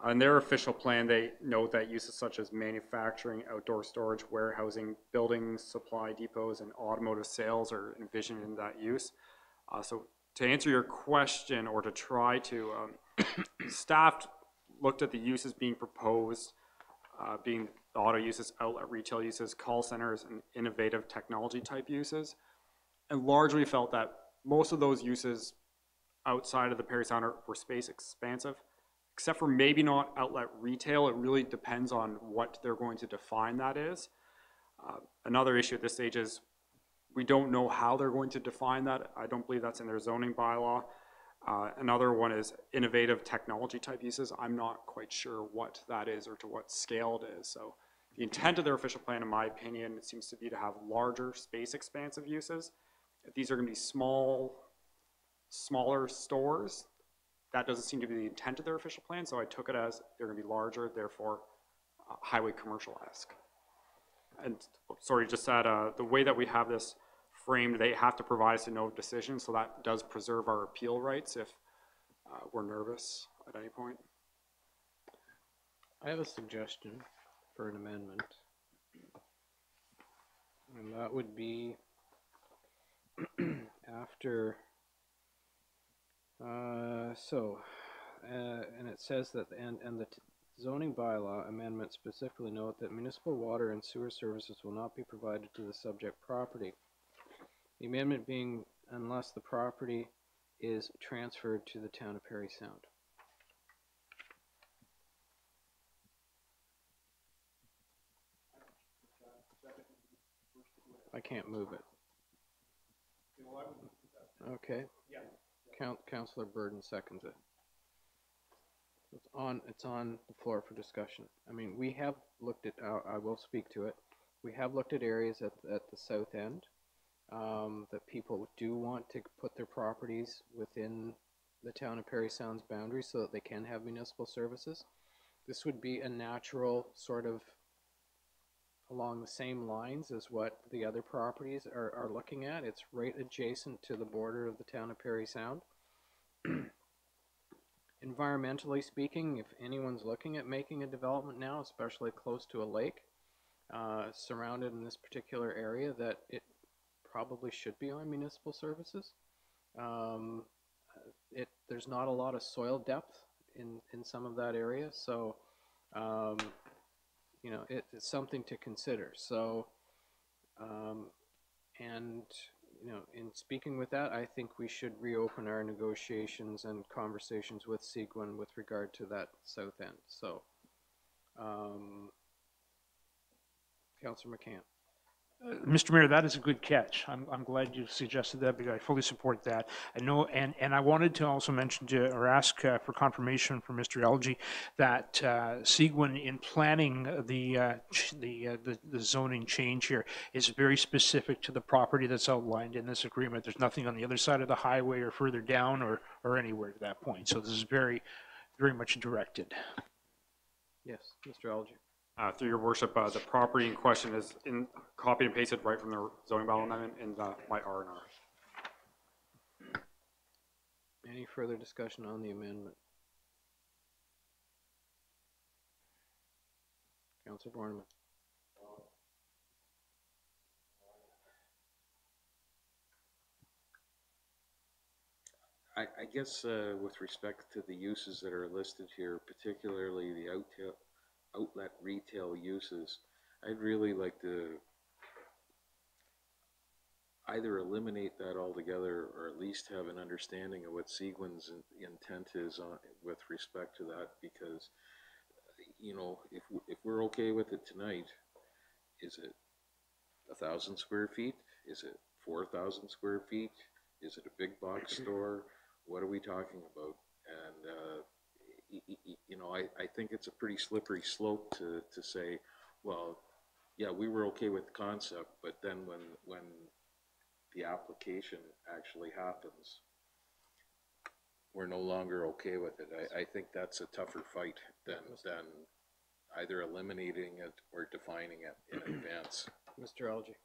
In their official plan, they note that uses such as manufacturing, outdoor storage, warehousing, buildings, supply depots, and automotive sales are envisioned in that use. So to answer your question, or to try to, staff looked at the uses being proposed, being auto uses, outlet retail uses, call centers, and innovative technology type uses, and largely felt that most of those uses outside of the Parry Sound were space expansive. Except for maybe not outlet retail. It really depends on what they're going to define that is. Another issue at this stage is we don't know how they're going to define that. I don't believe that's in their zoning bylaw. Another one is innovative technology type uses. I'm not quite sure what that is or to what scale it is. So the intent of their official plan, in my opinion, it seems to be to have larger space expansive uses. If these are going to be smaller stores, that doesn't seem to be the intent of their official plan, so I took it as they're going to be larger, therefore highway commercial-esque. And sorry, just that the way that we have this framed, they have to provide us a note of decision, so that does preserve our appeal rights if we're nervous at any point. I have a suggestion for an amendment, and that would be after. And it says that, and the zoning bylaw amendment specifically note that municipal water and sewer services will not be provided to the subject property. The amendment being unless the property is transferred to the Town of Parry Sound. I can't move it. Okay. Councillor Burden seconds it. It's on the floor for discussion. I mean, we have looked at, I will speak to it. We have looked at areas at the south end that people do want to put their properties within the Town of Parry Sound's boundaries so that they can have municipal services. This would be a natural sort of along the same lines as what the other properties are looking at. It's right adjacent to the border of the Town of Parry Sound. Environmentally speaking, if anyone's looking at making a development now, especially close to a lake, surrounded in this particular area that it probably should be on municipal services. There's not a lot of soil depth in some of that area, so you know, it's something to consider. So, and you know, in speaking with that, I think we should reopen our negotiations and conversations with Seguin with regard to that south end. So, Councillor McCann. Mr. Mayor, that is a good catch. I'm glad you suggested that because I fully support that. I know, and I wanted to also mention to, or ask for confirmation from Mr. Elgie that Seguin, in planning the zoning change here, is very specific to the property that's outlined in this agreement. There's nothing on the other side of the highway or further down or anywhere to that point. So this is very, very much directed. Yes, Mr. Elgie. Through your worship, the property in question is copied and pasted right from the zoning bylaw amendment in my R&R. Any further discussion on the amendment? Councillor Borneman. I guess with respect to the uses that are listed here, particularly the outlet retail uses, I'd really like to either eliminate that altogether or at least have an understanding of what Seguin's intent is with respect to that, because, you know, if we're okay with it tonight, is it 1,000 square feet? Is it 4,000 square feet? Is it a big box store? What are we talking about? And you know, I think it's a pretty slippery slope to say, well, yeah, we were okay with the concept, but then when the application actually happens, we're no longer okay with it. I think that's a tougher fight than either eliminating it or defining it in advance. Mr. Elgie.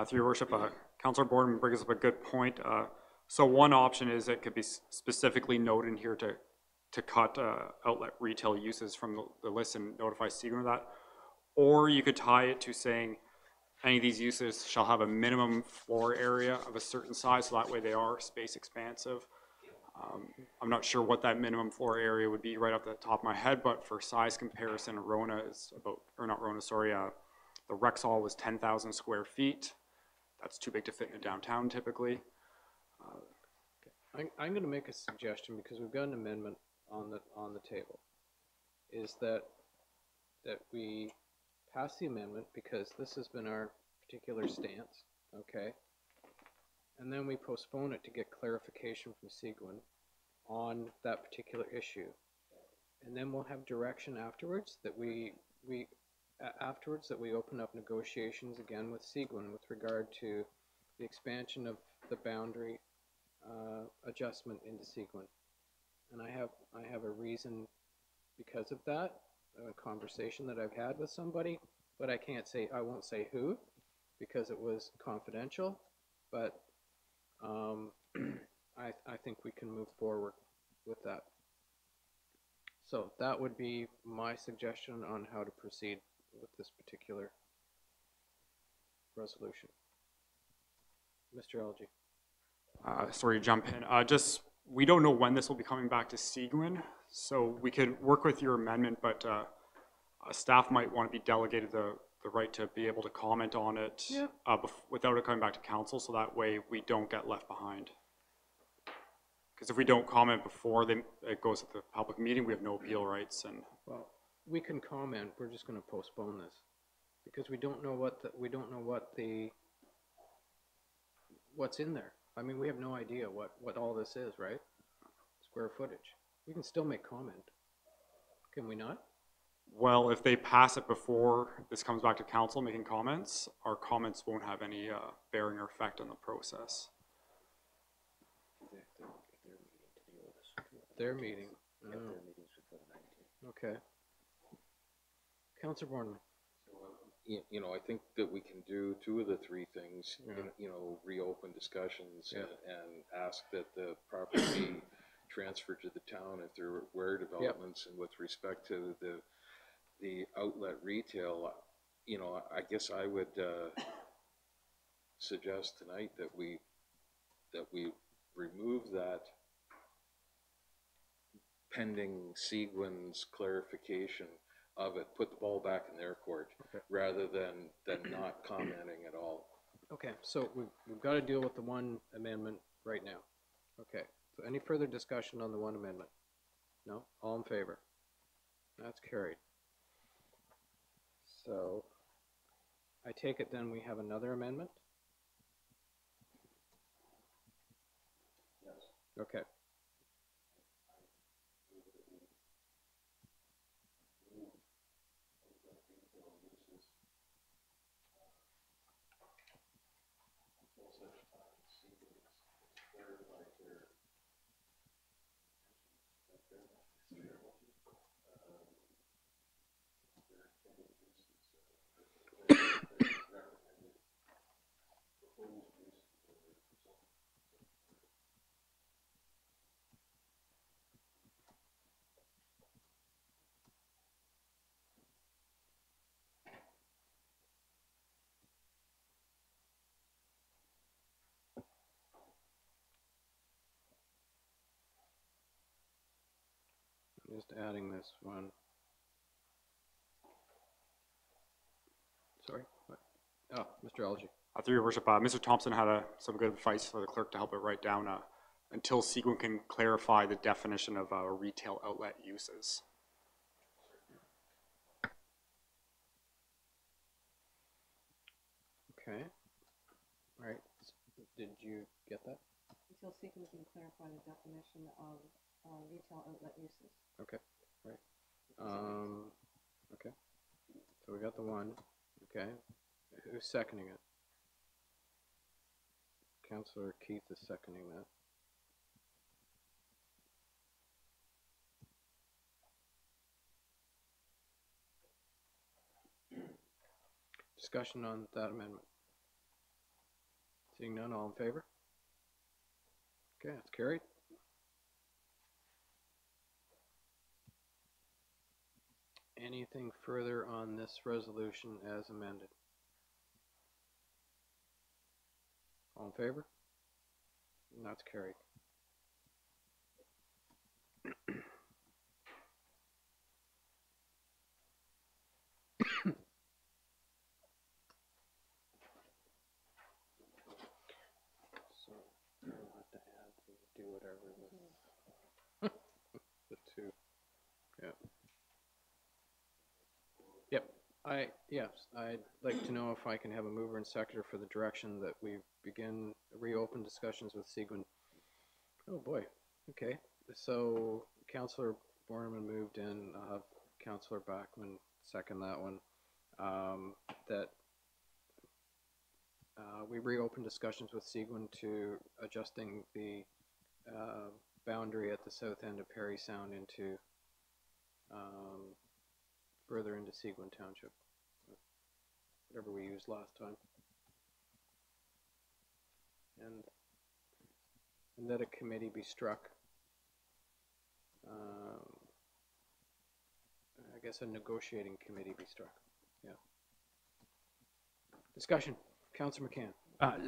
Through your worship, Councillor Boardman brings up a good point. So one option is it could be specifically noted in here to cut outlet retail uses from the list and notify Seguin of that. Or you could tie it to saying any of these uses shall have a minimum floor area of a certain size, so that way they are space expansive. I'm not sure what that minimum floor area would be right off the top of my head, but for size comparison, Rona is about, or not Rona, sorry, the Rexall was 10,000 square feet. That's too big to fit in a downtown typically. I'm going to make a suggestion because we've got an amendment on the table. Is that we pass the amendment because this has been our particular stance, okay? And then we postpone it to get clarification from Seguin on that particular issue, and then we'll have direction afterwards that we open up negotiations again with Seguin with regard to the expansion of the boundary adjustment into Seguin. And I have a reason because of that, a conversation that I've had with somebody, but I won't say who because it was confidential, but I think we can move forward with that. So that would be my suggestion on how to proceed with this particular resolution. Mr. Elgie. Sorry to jump in. We don't know when this will be coming back to Seguin, so we could work with your amendment, but staff might want to be delegated the right to be able to comment on it without it coming back to council, so that way we don't get left behind. Because if we don't comment before it goes to the public meeting, we have no appeal rights. And well, we can comment. We're just going to postpone this because we don't know what's in there. I mean, we have no idea what all this is, right? Square footage. We can still make comment. Can we not? Well, if they pass it before this comes back to council making comments, our comments won't have any bearing or effect on the process. Their meeting. Okay. Councillor Borneman. You know, I think that we can do two of the three things. You know, reopen discussions and ask that the property be transferred to the town if there were developments. And with respect to the outlet retail, you know, I guess I would suggest tonight that we remove that pending Seguin's clarification of it, put the ball back in their court, rather than not commenting at all. Okay, so we've got to deal with the one amendment right now. Okay, so any further discussion on the one amendment? No? All in favor? That's carried. So I take it then we have another amendment? Yes. Okay. Just adding this one. Sorry, what? Oh, Mr. Algie. Through your worship, Mr. Thompson had some good advice for the clerk to help it write down until Seguin can clarify the definition of retail outlet uses. Okay. All right. Did you get that? Until Seguin can clarify the definition of retail outlet uses. Okay. Right. Okay. So we got the one. Okay. Who's seconding it? Councillor Keith is seconding that. Discussion on that amendment. Seeing none, all in favor? Okay, it's carried. Anything further on this resolution as amended? All in favor? And that's carried. So we'll have to add to do whatever with the two. Yeah. Yep. Yes, I'd like to know if I can have a mover and seconder for the direction that we reopen discussions with Seguin. Oh boy. Okay. So Councillor Borneman moved in. I'll have Councillor Bachman second that one. That we reopen discussions with Seguin to adjusting the boundary at the south end of Parry Sound into further into Seguin Township, whatever we used last time, and that a committee be struck. I guess a negotiating committee be struck. Yeah. Discussion. Councillor McCann.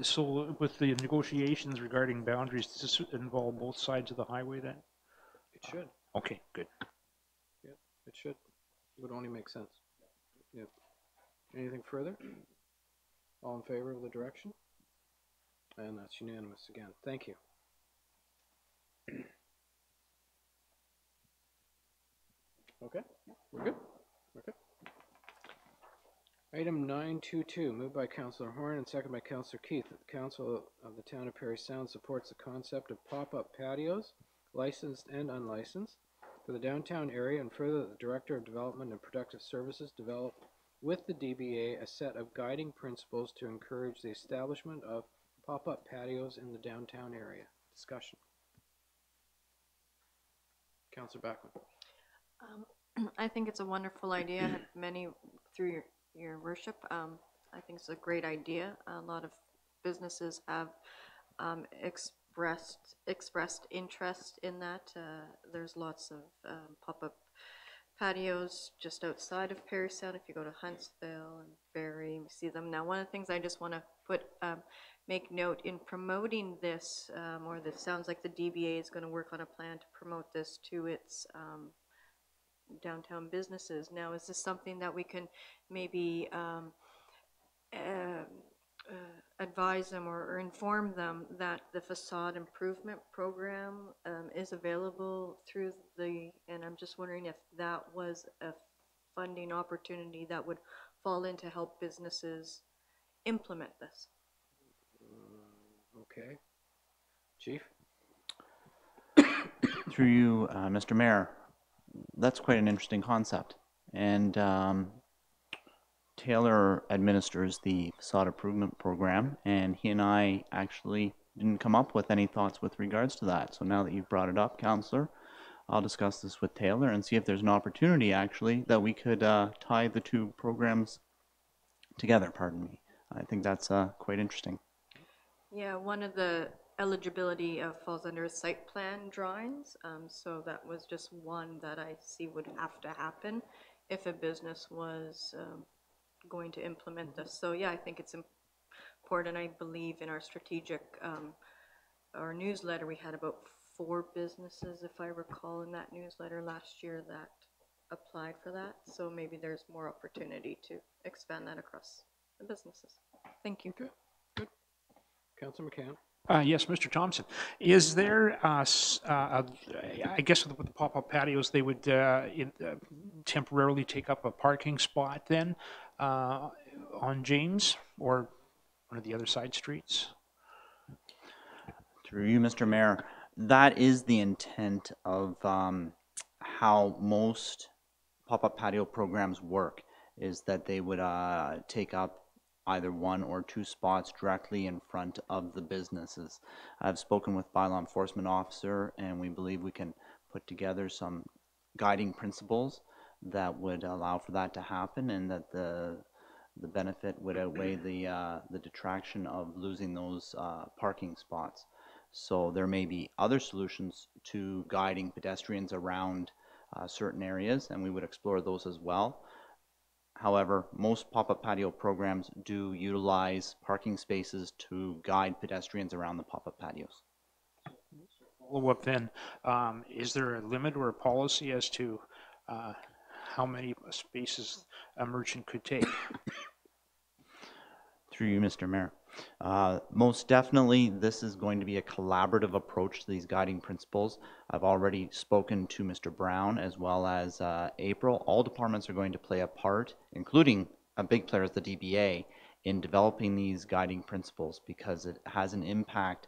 So with the negotiations regarding boundaries, does this involve both sides of the highway then? It should. Okay, good. Yeah, it should. It would only make sense. Yep. Anything further? All in favor of the direction? And that's unanimous again. Thank you. Okay, we're good. Okay. Item 922, moved by Councillor Horn and seconded by Councillor Keith, that the Council of the Town of Parry Sound supports the concept of pop-up patios, licensed and unlicensed, for the downtown area, and further that the Director of Development and Productive Services develop with the DBA a set of guiding principles to encourage the establishment of pop-up patios in the downtown area. Discussion. Councillor Bachman. I think it's a wonderful idea. I have many through your worship. I think it's a great idea. A lot of businesses have expressed interest in that. There's lots of pop-up patios just outside of Parry Sound. If you go to Huntsville and Barrie, you see them. Now, one of the things I just want to make note in promoting this, or this sounds like the DBA is going to work on a plan to promote this to its downtown businesses. Now, is this something that we can maybe advise them or inform them that the facade improvement program is available through and I'm just wondering if that was a funding opportunity that would fall in to help businesses implement this. Okay. Chief? Through you, Mr. Mayor, that's quite an interesting concept. And Taylor administers the facade improvement program, and he and I actually didn't come up with any thoughts with regards to that. So now that you've brought it up, Councillor, I'll discuss this with Taylor and see if there's an opportunity actually that we could tie the two programs together, pardon me. I think that's quite interesting. Yeah, one of the eligibility falls under site plan drawings, so that was just one that I see would have to happen if a business was going to implement this. So yeah, I think it's important. I believe in our strategic, our newsletter, we had about 4 businesses, if I recall, in that newsletter last year that applied for that. So maybe there's more opportunity to expand that across the businesses. Thank you. Good. Good. Councillor McCann. Yes, Mr. Thompson. Is there, I guess with the pop-up patios, they would temporarily take up a parking spot then on James or one of the other side streets? Through you, Mr. Mayor, that is the intent of how most pop-up patio programs work, is that they would take up either 1 or 2 spots directly in front of the businesses. I've spoken with bylaw enforcement officer, and we believe we can put together some guiding principles that would allow for that to happen, and that the benefit would outweigh the detraction of losing those parking spots. So there may be other solutions to guiding pedestrians around certain areas, and we would explore those as well. However, most pop-up patio programs do utilize parking spaces to guide pedestrians around the pop-up patios. Follow up then, is there a limit or a policy as to how many spaces a merchant could take? Through you, Mr. Mayor. Most definitely, this is going to be a collaborative approach to these guiding principles. I've already spoken to Mr. Brown as well as April. All departments are going to play a part, including a big player as the DBA, in developing these guiding principles, because it has an impact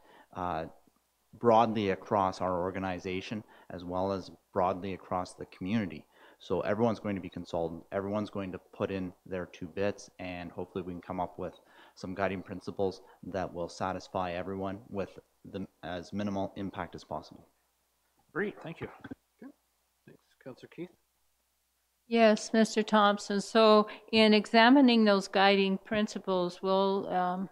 broadly across our organization as well as broadly across the community. So everyone's going to be consulted, everyone's going to put in their 2 bits, and hopefully we can come up with some guiding principles that will satisfy everyone with as minimal impact as possible. Great, thank you. Okay. Thanks. Councillor Keith? Yes, Mr. Thompson. So in examining those guiding principles, will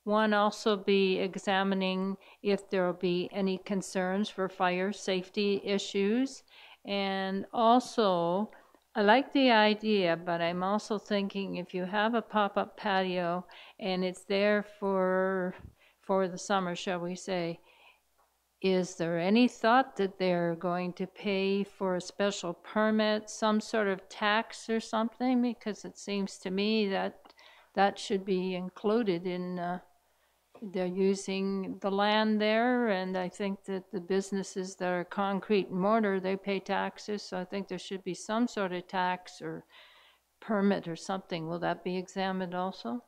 one also be examining if there will be any concerns for fire safety issues? And also, I like the idea, but I'm also thinking if you have a pop-up patio and it's there for the summer, shall we say, is there any thought that they're going to pay for a special permit, some sort of tax or something? Because it seems to me that that should be included in they're using the land there, and I think that the businesses that are concrete and mortar, they pay taxes, so I think there should be some sort of tax or permit or something. Will that be examined also?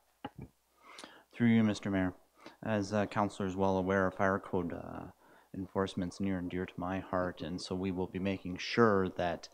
Through you, Mr. Mayor. As Councillor is well aware, fire code enforcement's near and dear to my heart, and so we will be making sure that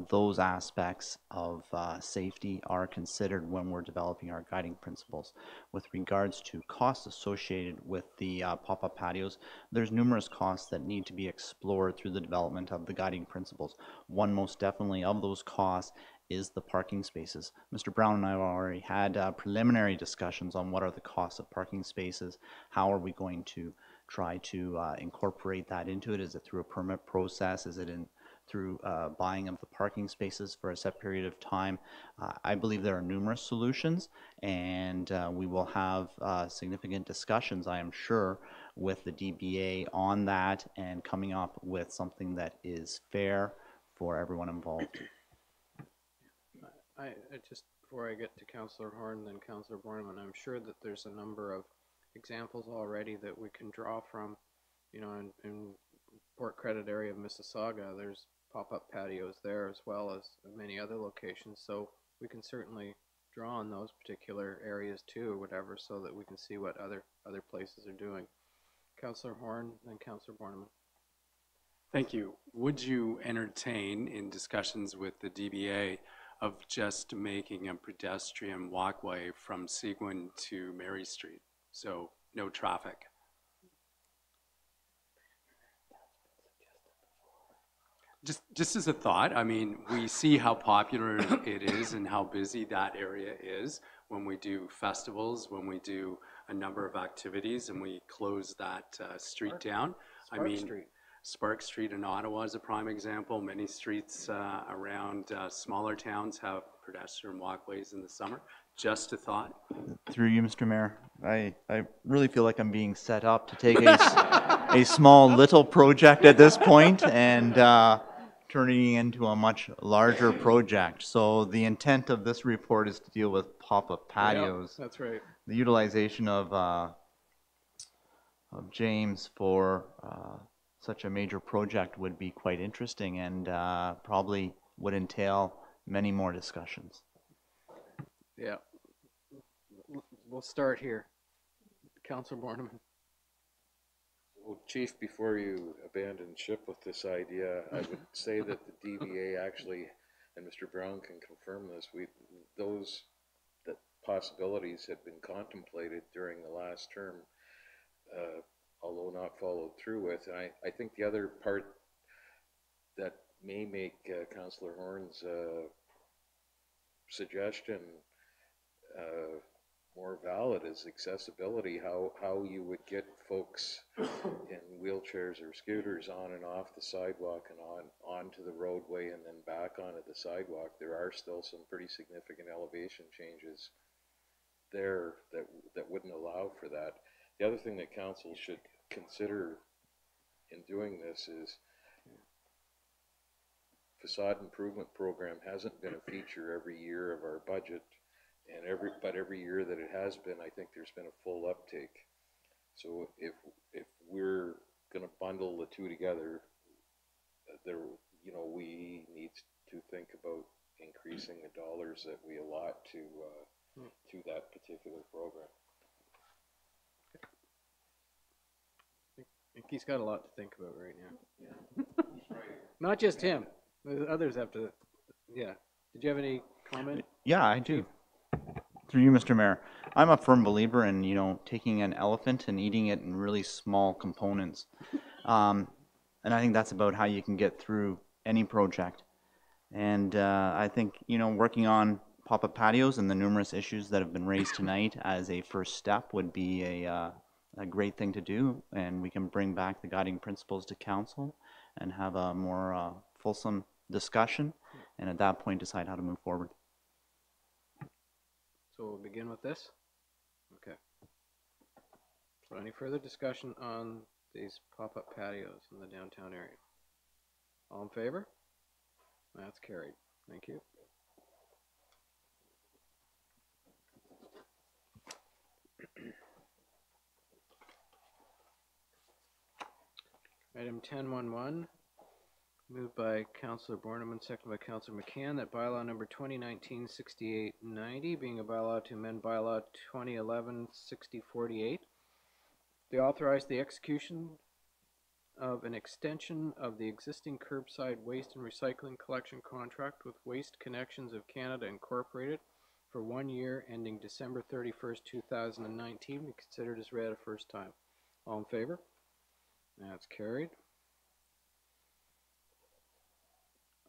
those aspects of safety are considered when we're developing our guiding principles. With regards to costs associated with the pop-up patios, there's numerous costs that need to be explored through the development of the guiding principles. One most definitely of those costs is the parking spaces. Mr. Brown and I have already had preliminary discussions on what are the costs of parking spaces, how are we going to try to incorporate that into it. Is it through a permit process? Is it through buying of the parking spaces for a set period of time. I believe there are numerous solutions, and we will have significant discussions, I am sure, with the DBA on that and coming up with something that is fair for everyone involved. I just, before I get to Councillor Horn and then Councillor Borneman, I'm sure that there's a number of examples already that we can draw from, you know, in Port Credit area of Mississauga, there's pop-up patios there as well as many other locations, so we can certainly draw on those particular areas too, or whatever, so that we can see what other places are doing. Councillor Horn and Councillor Borneman. Thank you. Would you entertain in discussions with the DBA of just making a pedestrian walkway from Seguin to Mary Street, so no traffic? Just as a thought, I mean, we see how popular it is and how busy that area is when we do festivals, when we do a number of activities, and we close that street down. Spark Street in Ottawa is a prime example. Many streets around smaller towns have pedestrian walkways in the summer. Just a thought. Through you, Mr. Mayor, I really feel like I'm being set up to take a small little project at this point and turning it into a much larger project. So the intent of this report is to deal with pop-up patios. Yeah, that's right. The utilization of James for such a major project would be quite interesting and probably would entail many more discussions. Yeah. We'll start here. Councillor Borneman. Well, Chief, before you abandon ship with this idea, I would say that the DBA actually, and Mr. Brown can confirm this, those possibilities had been contemplated during the last term, although not followed through with. And I think the other part that may make Councillor Horn's suggestion more valid is accessibility, how you would get folks in wheelchairs or scooters on and off the sidewalk and onto the roadway and then back onto the sidewalk. There are still some pretty significant elevation changes there that wouldn't allow for that. The other thing that council should consider in doing this is facade improvement program hasn't been a feature every year of our budget, and every year that it has been, I think there's been a full uptake. So if we're going to bundle the two together, we need to think about increasing the dollars that we allot to that particular program. I think he's got a lot to think about right now. Yeah. Not just him. Others have to. Yeah. Did you have any comment? Yeah, I do. Through you, Mr. Mayor. I'm a firm believer in, taking an elephant and eating it in really small components. And I think that's about how you can get through any project. And I think, working on pop-up patios and the numerous issues that have been raised tonight as a first step would be a great thing to do. And we can bring back the guiding principles to council and have a more fulsome discussion. And at that point, decide how to move forward. So we'll begin with this? Okay. So any further discussion on these pop-up patios in the downtown area? All in favor? That's carried. Thank you. Item 10.11. Moved by Councillor Borneman, seconded by Councillor McCann, that bylaw number 2019-6890, being a bylaw to amend bylaw 2011-6048, they authorize the execution of an extension of the existing curbside waste and recycling collection contract with Waste Connections of Canada Incorporated for 1 year ending December 31st, 2019, be considered as read a first time. All in favor? That's carried.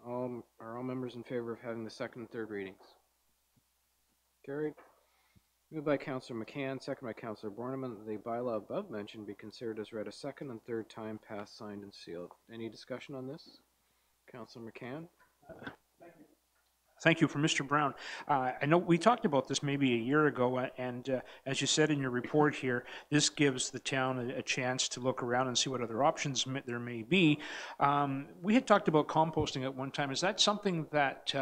Are all members in favor of having the second and third readings? Carried. Moved by Councillor McCann, second by Councillor Borneman, that the bylaw above mentioned be considered as read a second and third time, passed, signed, and sealed. Any discussion on this? Councillor McCann. Thank you. For Mr. Brown. I know we talked about this maybe a year ago, and as you said in your report here, this gives the town a chance to look around and see what other options there may be. We had talked about composting at one time. Is that something that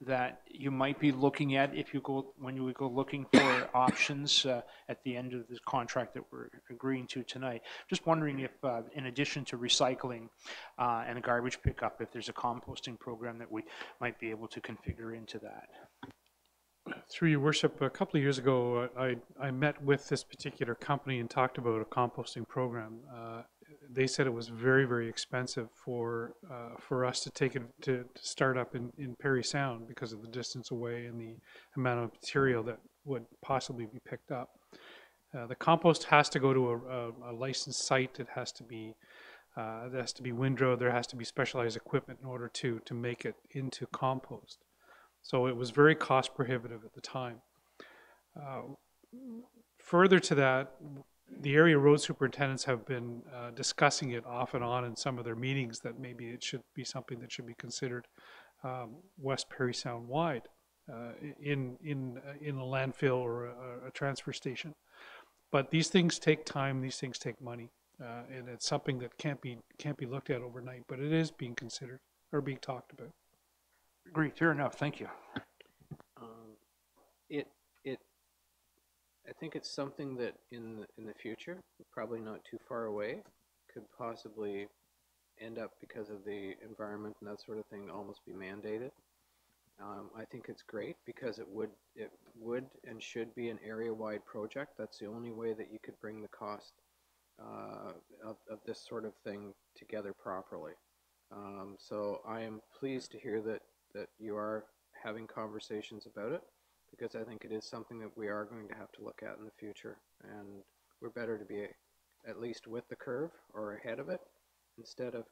that you might be looking at if you go when you go looking for options at the end of the contract that we're agreeing to tonight? Just wondering if, in addition to recycling and a garbage pickup, if there's a composting program that we might be able to configure into that. Through your worship, a couple of years ago, I met with this particular company and talked about a composting program. They said it was very, very expensive for us to take it to start up in Parry Sound because of the distance away and the amount of material that would possibly be picked up. The compost has to go to a licensed site. It has to be windrowed. There has to be specialized equipment in order to make it into compost. So it was very cost prohibitive at the time. Further to that, the area road superintendents have been discussing it off and on in some of their meetings that maybe it should be something that should be considered West Parry Sound wide in a landfill or a transfer station. But these things take time. These things take money, and it's something that can't be looked at overnight. But it is being considered or being talked about. Great, fair enough. Thank you. I think it's something that in the future, probably not too far away, could possibly end up, because of the environment and that sort of thing, almost be mandated. I think it's great because it would and should be an area-wide project. That's the only way that you could bring the cost of this sort of thing together properly. So I am pleased to hear that you are having conversations about it, because I think it is something that we are going to have to look at in the future, and we're better to be at least with the curve or ahead of it instead of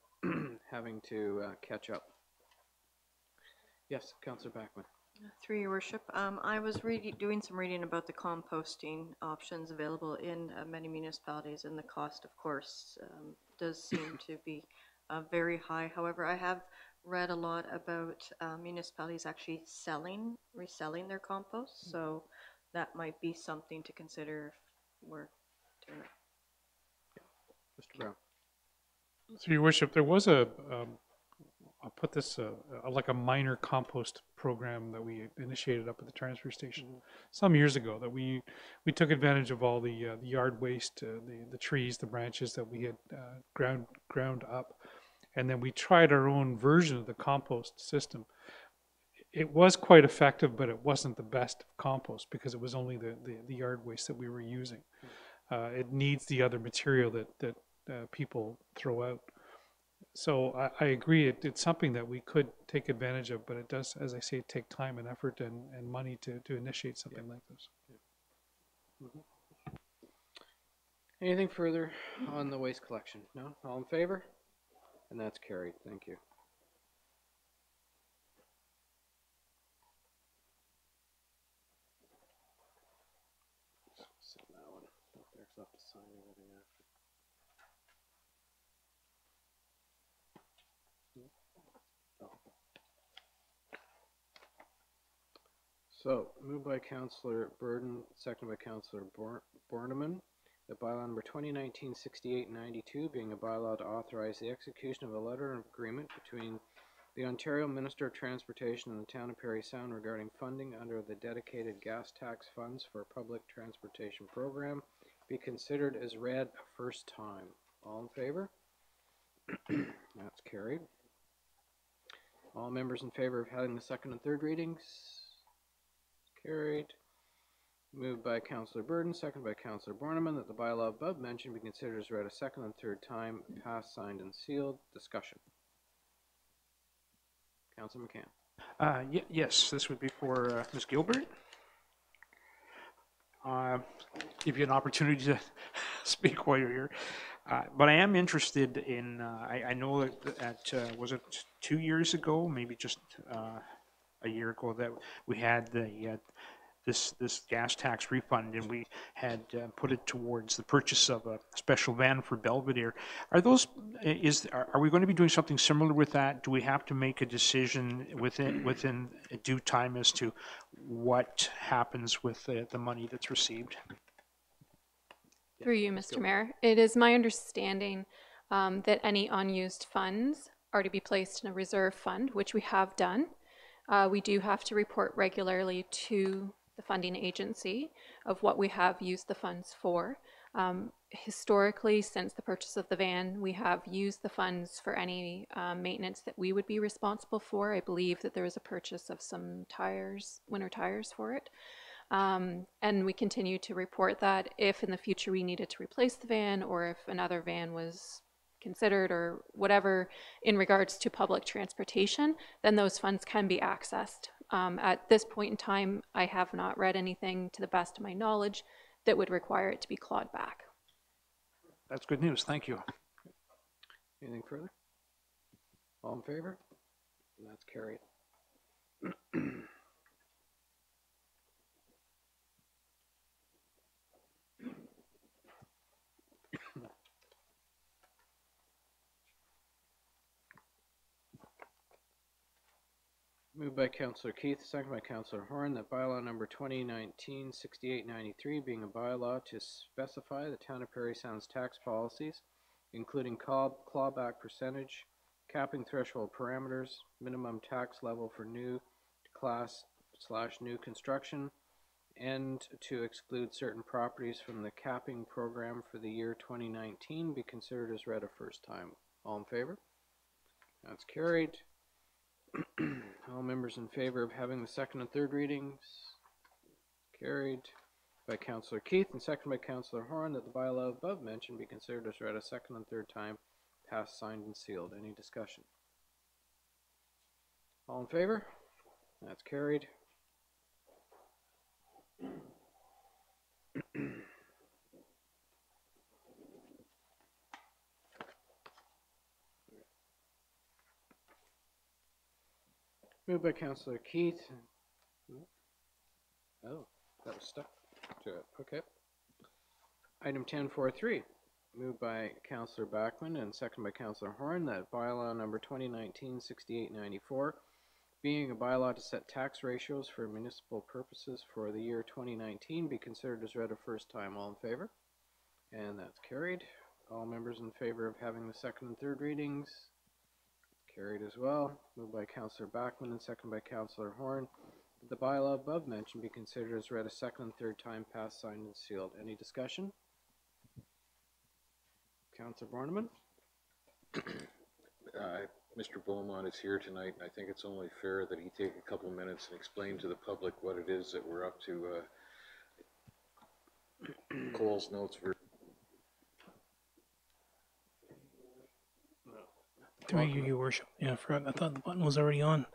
having to catch up. Yes, Councillor Backman. Through your worship, I was doing some reading about the composting options available in many municipalities, and the cost, of course, does seem to be very high. However, I have read a lot about municipalities actually reselling their compost, so that might be something to consider if we're doing it. Mr. Brown. So, Your Worship, there was I'll put this like a minor compost program that we initiated up at the transfer station some years ago. That we took advantage of all the yard waste, the trees, the branches that we had ground up. And then we tried our own version of the compost system. It was quite effective, but it wasn't the best of compost because it was only the yard waste that we were using. It needs the other material that people throw out. So I agree, it's something that we could take advantage of, but it does, as I say, take time and effort and money to initiate something like this. Anything further on the waste collection? No? All in favor? And that's carried. Thank you. Sit in that one up there, so I have to sign everything after. So, moved by Councillor Burden, seconded by Councillor Borneman, that bylaw number 2019-6892 being a bylaw to authorize the execution of a letter of agreement between the Ontario Minister of Transportation and the Town of Parry Sound regarding funding under the dedicated gas tax funds for a public transportation program be considered as read a first time. All in favor? That's carried. All members in favor of having the second and third readings? Carried. Moved by Councillor Burden, seconded by Councillor Borneman, that the bylaw above mentioned be considered as read a second and third time, passed, signed, and sealed. Discussion. Councillor McCann. Yes, this would be for Ms. Gilbert. Give you an opportunity to speak while you're here. But I am interested in, I know that, was it 2 years ago, maybe just a year ago, that we had the this gas tax refund, and we had put it towards the purchase of a special van for Belvedere. Are are we going to be doing something similar with that? Do we have to make a decision within a due time as to what happens with the money that's received? Through you, Mr. Mayor, it is my understanding that any unused funds are to be placed in a reserve fund, which we have done. We do have to report regularly to the funding agency of what we have used the funds for. Historically, since the purchase of the van, we have used the funds for any maintenance that we would be responsible for. I believe that there was a purchase of some tires, winter tires for it. And we continue to report that if in the future we needed to replace the van or if another van was considered or whatever in regards to public transportation, then those funds can be accessed. At this point in time, I have not read anything to the best of my knowledge that would require it to be clawed back. That's good news. Thank you. Anything further? All in favor? And that's carried. Moved by Councillor Keith, second by Councillor Horn, that bylaw number 2019-6893 being a bylaw to specify the town of Parry Sound's tax policies, including clawback percentage, capping threshold parameters, minimum tax level for new class/new construction, and to exclude certain properties from the capping program for the year 2019 be considered as read a first time. All in favor? That's carried. All members in favor of having the second and third readings? Carried by Councillor Keith and second by Councillor Horn that the bylaw above mentioned be considered as read a second and third time, passed, signed, and sealed. Any discussion? All in favor? That's carried. Moved by Councillor Keith. Oh, that was stuck to it. Okay. Item 10.4.3. Moved by Councillor Backman and second by Councillor Horn that bylaw number 2019-6894 being a bylaw to set tax ratios for municipal purposes for the year 2019 be considered as read a first time. All in favor? And that's carried. All members in favor of having the second and third readings? Carried as well. Moved by Councillor Backman and second by Councillor Horn. The bylaw above mentioned be considered as read a second and third time, passed, signed, and sealed. Any discussion? Councillor Borneman? Mr. Beaumont is here tonight, and I think it's only fair that he take a couple minutes and explain to the public what it is that we're up to. Cole's notes for. Through you, Your Worship. Yeah, I forgot. I thought the button was already on.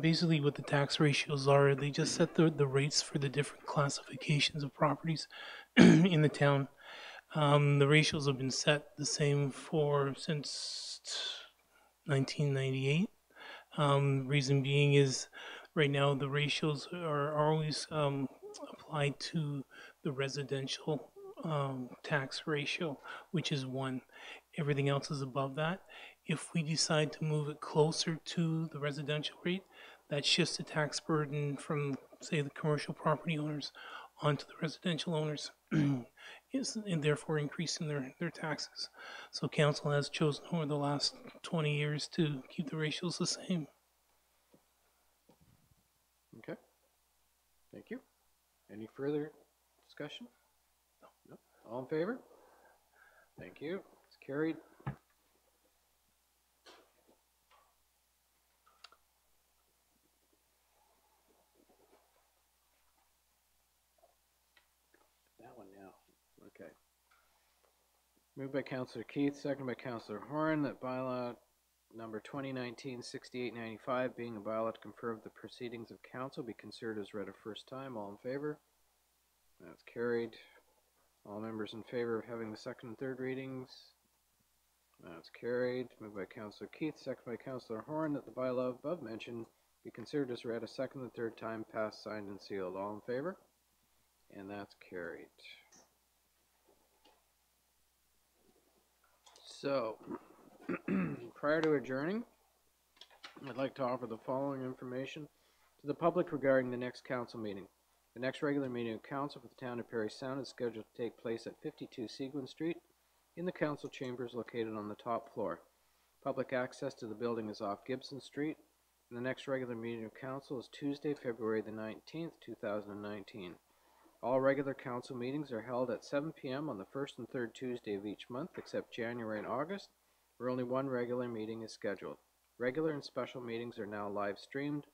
Basically, what the tax ratios are, they just set the rates for the different classifications of properties in the town. The ratios have been set the same since 1998. Reason being is right now the ratios are always applied to the residential tax ratio, which is 1. Everything else is above that. If we decide to move it closer to the residential rate, that shifts the tax burden from, say, the commercial property owners onto the residential owners, and therefore increasing their taxes. So council has chosen over the last 20 years to keep the ratios the same. Okay. Thank you. Any further discussion? No. All in favor? Thank you. It's carried. That one now. Okay. Moved by Councillor Keith, second by Councillor Horn, that bylaw number 2019-6895 being a bylaw to confirm the proceedings of council be considered as read a first time. All in favor? That's carried. All members in favor of having the second and third readings? That's carried. Moved by Councillor Keith, second by Councillor Horn, that the bylaw above mentioned be considered as read a second and third time, passed, signed, and sealed. All in favor? And that's carried. So, prior to adjourning, I'd like to offer the following information to the public regarding the next council meeting. The next regular meeting of council for the town of Parry Sound is scheduled to take place at 52 Seguin Street in the council chambers located on the top floor. Public access to the building is off Gibson Street, and the next regular meeting of council is Tuesday, February the 19th, 2019. All regular council meetings are held at 7 p.m. on the first and third Tuesday of each month, except January and August, where only one regular meeting is scheduled. Regular and special meetings are now live streamed.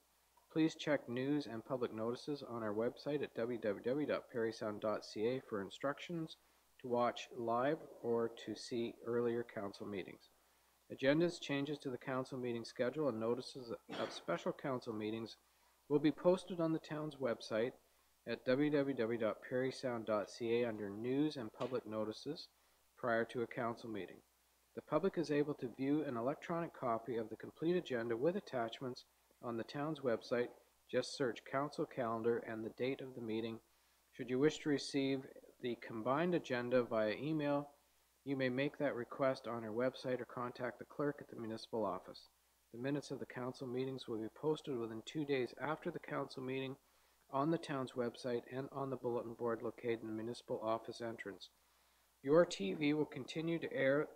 Please check news and public notices on our website at www.parrysound.ca for instructions to watch live or to see earlier council meetings. Agendas, changes to the council meeting schedule, and notices of special council meetings will be posted on the town's website at www.parrysound.ca under News and Public Notices prior to a council meeting. The public is able to view an electronic copy of the complete agenda with attachments on the town's website. Just search Council Calendar and the date of the meeting. Should you wish to receive the combined agenda via email, you may make that request on our website or contact the clerk at the municipal office. The minutes of the council meetings will be posted within 2 days after the council meeting on the town's website and on the bulletin board located in the municipal office entrance. Your TV will continue to air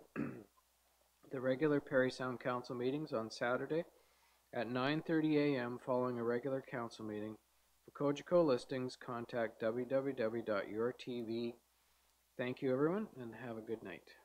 the regular Parry Sound Council meetings on Saturday at 9:30 a.m. following a regular council meeting. For Cogeco listings, contact www.yourtv. Thank you, everyone, and have a good night.